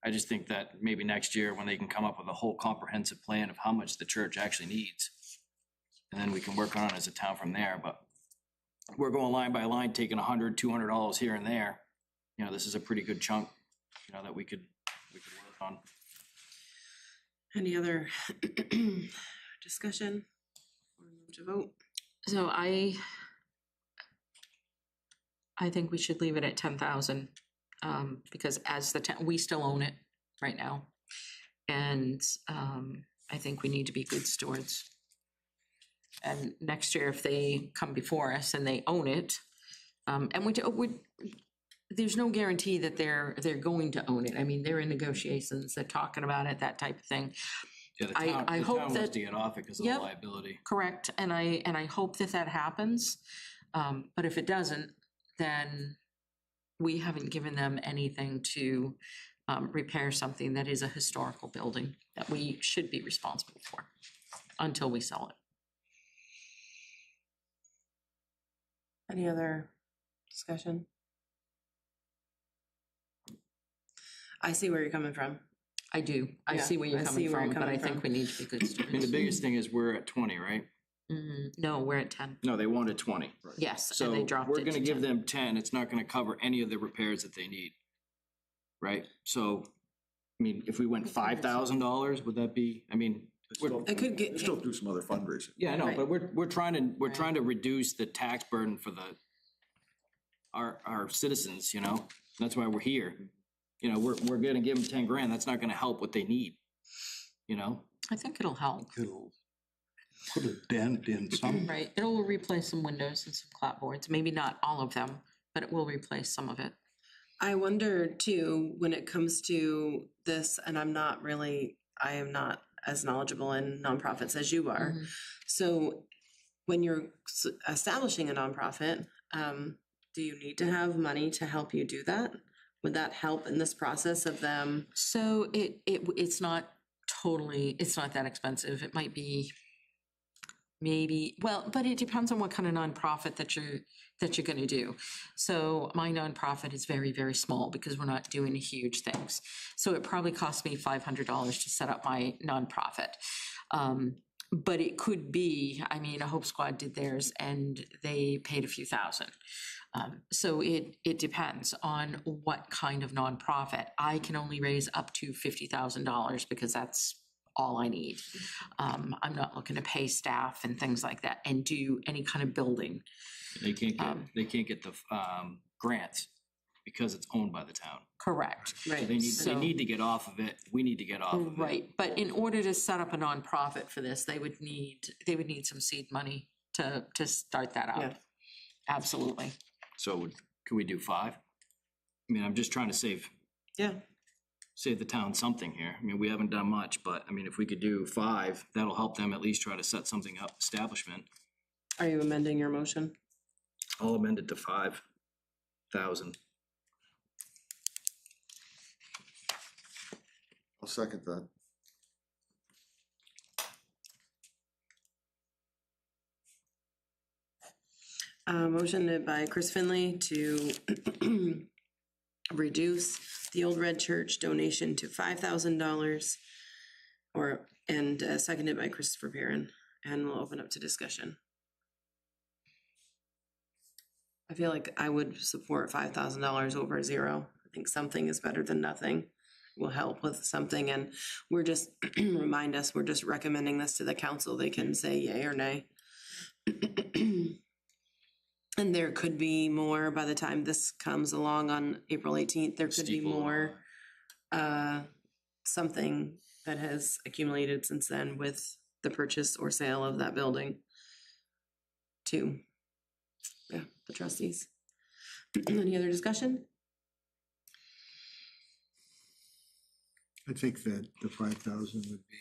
I just think that maybe next year, when they can come up with a whole comprehensive plan of how much the church actually needs, and then we can work on it as a town from there, but we're going line by line, taking $100, $200 here and there. This is a pretty good chunk, that we could work on. Any other discussion? to vote. So I think we should leave it at 10,000, because as the town, we still own it right now. And, I think we need to be good stewards. And next year, if they come before us and they own it, and there's no guarantee that they're going to own it. I mean, they're in negotiations, they're talking about it, that type of thing. Yeah, the I town hope wants that- to get off it because of the Yep. liability. Correct, and I hope that happens. But if it doesn't, then we haven't given them anything to repair something that is a historical building that we should be responsible for until we sell it. Any other discussion? I see where you're coming from. I do, I Yeah, see where you're I coming see where from, you're but I coming think from. we need to be good I mean, the stewards. biggest thing is we're at 20, right? No, we're at 10, No, they wanted 20. yes, and So they dropped we're it gonna to give 10. them 10, it's not gonna cover any of the repairs that they need. Right? So, I mean, if we went $5,000, would that be, I mean, It could get, Still do some other fundraising. yeah, I know, Right. but we're trying to reduce the tax burden for our citizens, you know? That's why we're here. You know, we're gonna give them 10 grand, that's not gonna help what they need, you know? I think it'll help, It'll put a dent in some. right, it'll replace some windows and some clapboards, maybe not all of them, but it will replace some of it. I wonder too, when it comes to this, and I am not as knowledgeable in nonprofits as you are. Mhm. So when you're establishing a nonprofit, do you need to have money to help you do that? Would that help in this process of them? So it's not that expensive. It might be maybe, well, but it depends on what kind of nonprofit that you're gonna do. So my nonprofit is very, very small because we're not doing huge things. So it probably cost me $500 to set up my nonprofit. But it could be, I mean, a Hope Squad did theirs and they paid a few thousand. So it depends on what kind of nonprofit. I can only raise up to $50,000 because that's all I need. I'm not looking to pay staff and things like that and do any kind of building. They can't get the grants because it's owned by the town. Correct. Right. They So- need to get off of it, we need to get off of it. Right, but in order to set up a nonprofit for this, they would need some seed money to start that Yeah. up. Absolutely. So can we do 5? I mean, I'm just trying to save Yeah. the town something here. I mean, we haven't done much, but I mean, if we could do 5, that'll help them at least try to set something up, establishment. Are you amending your motion? I'll amend it to 5,000. I'll second that. Motion by Chris Finley to reduce the Old Red Church donation to $5,000, and seconded by Christopher Perrin, and we'll open up to discussion. I feel like I would support $5,000 over 0. I think something is better than nothing. Will help with something, and we're just, remind us, we're just recommending this to the council. They can say yay or nay. And there could be more by the time this comes along on April 18th. There could be Steeple. more, something that has accumulated since then with the purchase or sale of that building to, yeah, the trustees. Any other discussion? I think that the 5,000 would be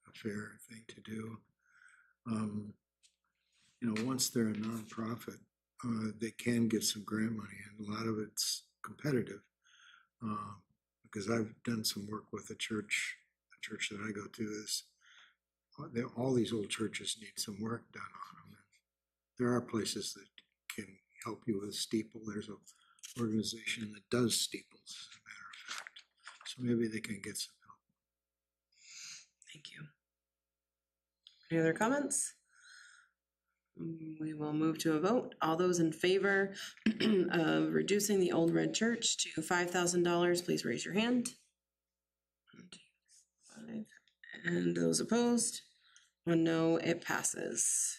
a fair thing to do. You know, once they're a nonprofit, they can get some grant money, and a lot of it's competitive. Because I've done some work with the church that I go to is, all these old churches need some work done on them. There are places that can help you with steeple. There's an organization that does steeples, as a matter of fact. So maybe they can get some help. Thank you. Any other comments? We will move to a vote. All those in favor of reducing the Old Red Church to $5,000, please raise your hand. 1, 2, 5. And those opposed? 1 no, it passes.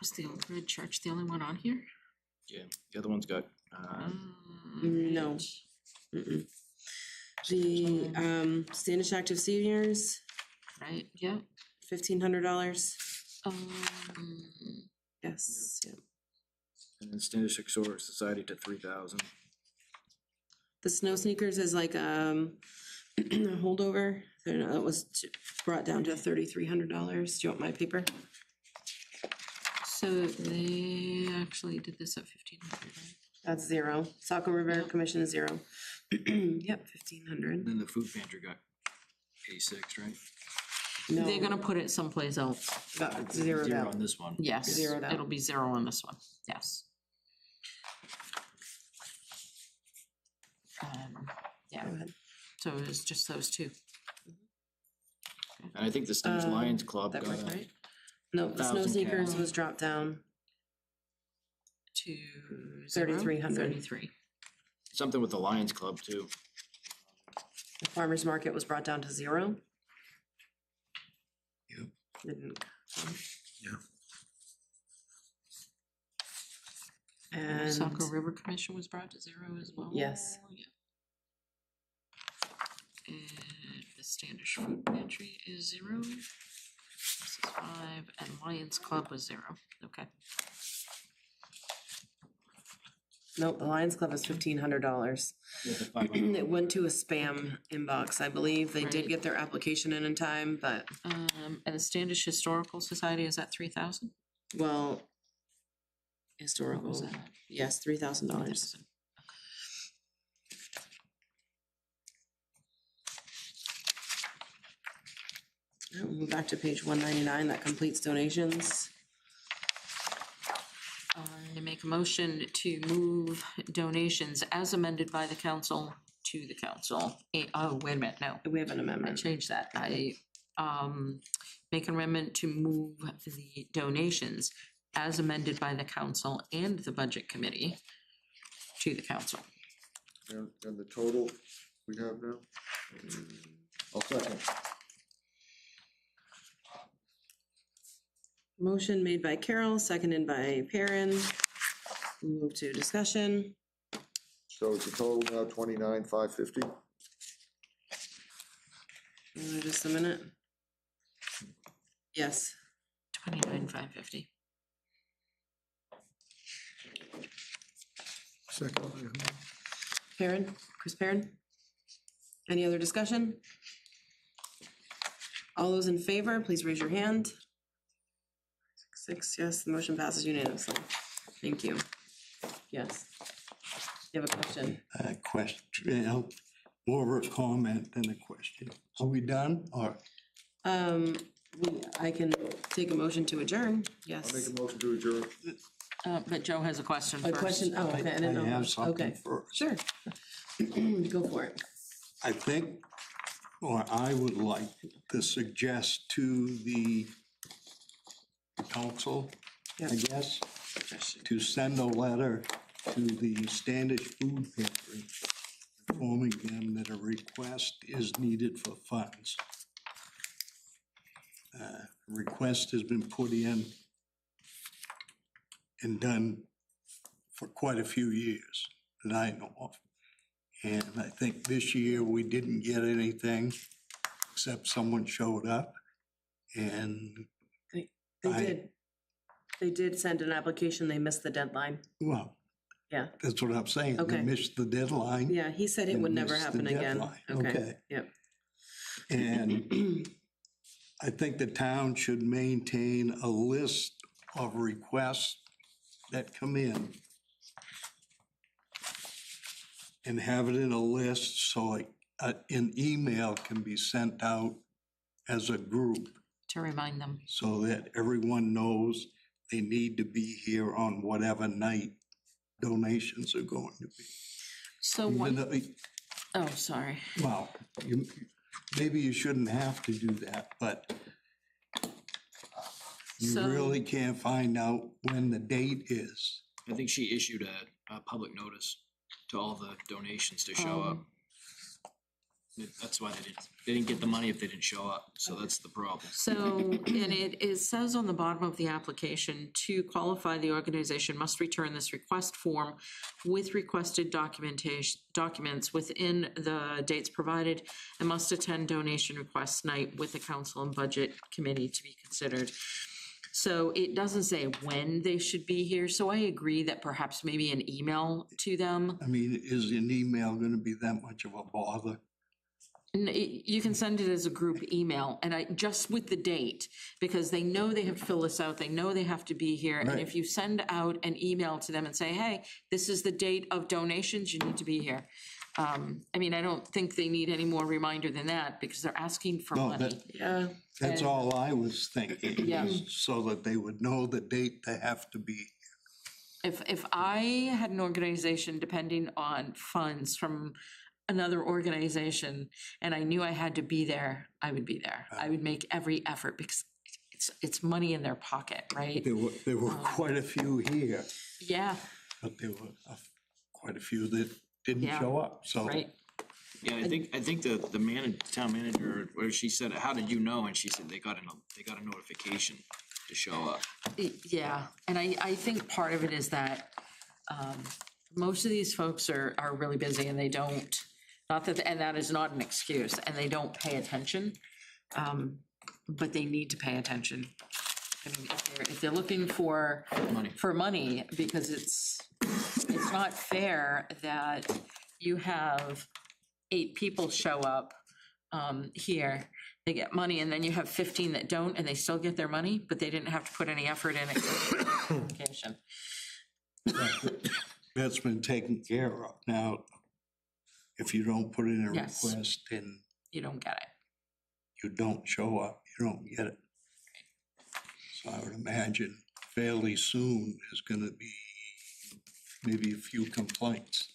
Was the old red church the only one on here? Yeah, the other one's got, No. Right. Mm-mm. The Standish Active Seniors, Right, yeah. $1,500. Um, Yes, yeah. and then Standish Exhort Society to 3,000. The snow sneakers is like a holdover. It was brought down to $3,300. Do you want my paper? so they actually did this at 1,500, right? That's zero. Saco River Commission is zero. Yep, 1,500. And then the food pantry got 86, right? No, They're gonna put it someplace else. about zeroed Zero out. on this one. Yes, Zeroed out. it'll be zero on this one, yes. Yeah, Go ahead. so it was just those two. And I think the Standish Lions Club That got worked, a, right? No, the snow 1,000 sneakers cash. was dropped down. To 3,300. 33. something with the Lions Club too. The farmer's market was brought down to zero. Yep. Didn't. Yeah. And Saco River Commission was brought to zero as well. Yes. Yeah. And the Standish Food Pantry is zero. This is 5, and Lions Club was zero, okay. nope, the Lions Club is $1,500. With the 500. It went to a spam inbox, I believe. They did Right. get their application in time, but, And the Standish Historical Society is at 3,000? well, What was historical, that? yes, $3,000. 3,000. We'll move back to page 199, that completes donations. I make a motion to move donations as amended by the council to the council. Oh, wait a minute, no. We have an I amendment. changed that. I make an amendment to move the donations as amended by the council and the budget committee to the council. And the total we have now? I'll second. Motion made by Carol, seconded by Perrin. Move to discussion. So is the total now 29,550? Just a minute. Yes. 29,550. Second, Perrin, Chris Perrin? Any other discussion? All those in favor, please raise your hand. 6, yes, the motion passes unanimously. Thank you. Yes. You have a question? Question, more of a comment than a question. Are we done, or? I can take a motion to adjourn, yes. I'll make a motion to adjourn. But Joe has a question A first. question, oh, okay, I didn't know. I have something Okay, first. sure. Go for it. I think, or I would like to suggest to the council, I Yep. guess, to send a letter to the Standish Food Pantry informing them that a request is needed for funds. Request has been put in and done for quite a few years that I know of. And I think this year we didn't get anything except someone showed up. And, They I- did. They did send an application, they missed the deadline. well, Yeah, that's what I'm saying. Okay. They missed the deadline. yeah, he said it and would never missed the happen again. deadline. Okay, yep. And I think the town should maintain a list of requests that come in and have it in a list so an email can be sent out as a group To remind them. so that everyone knows they need to be here on whatever night donations are going to be. So Even one, though- oh, sorry. Well, maybe you shouldn't have to do that, but you So- really can't find out when the date is. I think she issued a public notice. to all the donations to show up. That's why they didn't get the money if they didn't show up, so that's the problem. So, and it says on the bottom of the application, to qualify, the organization must return this request form with requested documents within the dates provided, and must attend donation request night with the council and budget committee to be considered. So it doesn't say when they should be here, so I agree that perhaps maybe an email to them. I mean, is an email gonna be that much of a bother? You can send it as a group email, and just with the date, because they know they have to fill this out, they know they have to be here. And Right. if you send out an email to them and say, hey, this is the date of donations, you need to be here. I mean, I don't think they need any more reminder than that, because they're asking for No, money. Yeah, That's all I was thinking, Yeah. is so that they would know the date they have to be. If I had an organization depending on funds from another organization, and I knew I had to be there, I would be there. I would make every effort, because it's money in their pocket, right? There were quite a few here, Yeah, but there were quite a few that didn't Yeah. show up, so. right. Yeah, I think the town manager, where she said, how did you know? And she said they got a notification to show up. Yeah, and I think part of it is that most of these folks are really busy, and they don't, not that, and that is not an excuse, and they don't pay attention. But they need to pay attention. I mean, if they're looking for money, because it's not fair that you have 8 people show up here, they get money, and then you have 15 that don't, and they still get their money, but they didn't have to put any effort in it. That's been taken care of. Now, if you don't put in a Yes. request and You don't get it. you don't show up, you don't get it. So I would imagine fairly soon there's gonna be maybe a few complaints.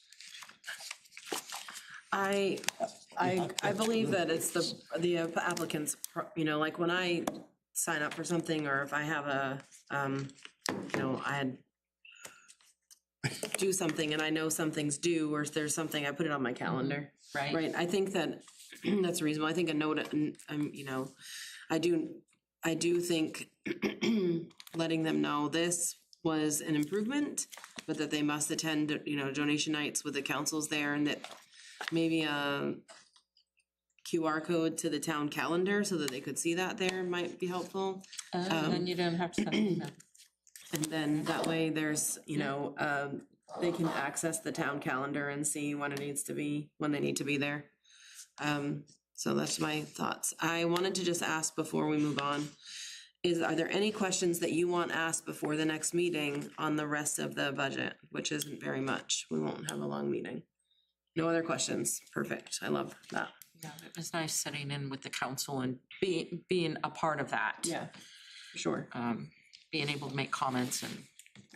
I believe that it's the applicants, you know, like when I sign up for something, or if I have a, you know, do something and I know something's due, or if there's something, I put it on my calendar. Right. Right, I think that that's reasonable. I think a note, you know, I do think letting them know this was an improvement, but that they must attend, you know, donation nights with the councils there, and that maybe a QR code to the town calendar so that they could see that there might be helpful. Then you don't have to send it back. And then that way there's, you know, they can access the town calendar and see when it needs to be, when they need to be there. So that's my thoughts. I wanted to just ask before we move on, are there any questions that you want asked before the next meeting on the rest of the budget, which isn't very much? We won't have a long meeting. No other questions? Perfect. I love that. Yeah, it was nice sitting in with the council and being a part of that. Yeah, for sure. Being able to make comments and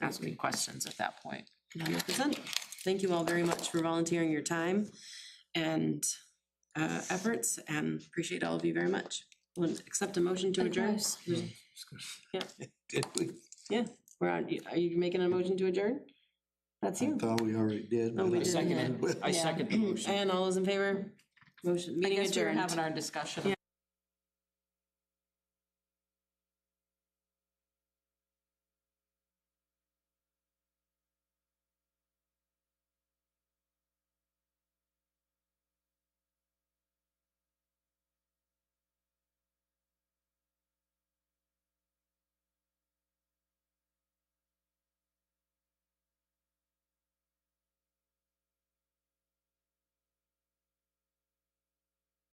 asking questions at that point. 100%. Thank you all very much for volunteering your time and efforts, and appreciate all of you very much. We'll accept a motion to adjourn. Yeah, Did we? yeah. We're on, are you making a motion to adjourn? That's I you. thought we already did. Oh, we I did. second it. I second the motion. And all those in favor? Motion, I meeting guess we were adjourned. having our discussion Yeah.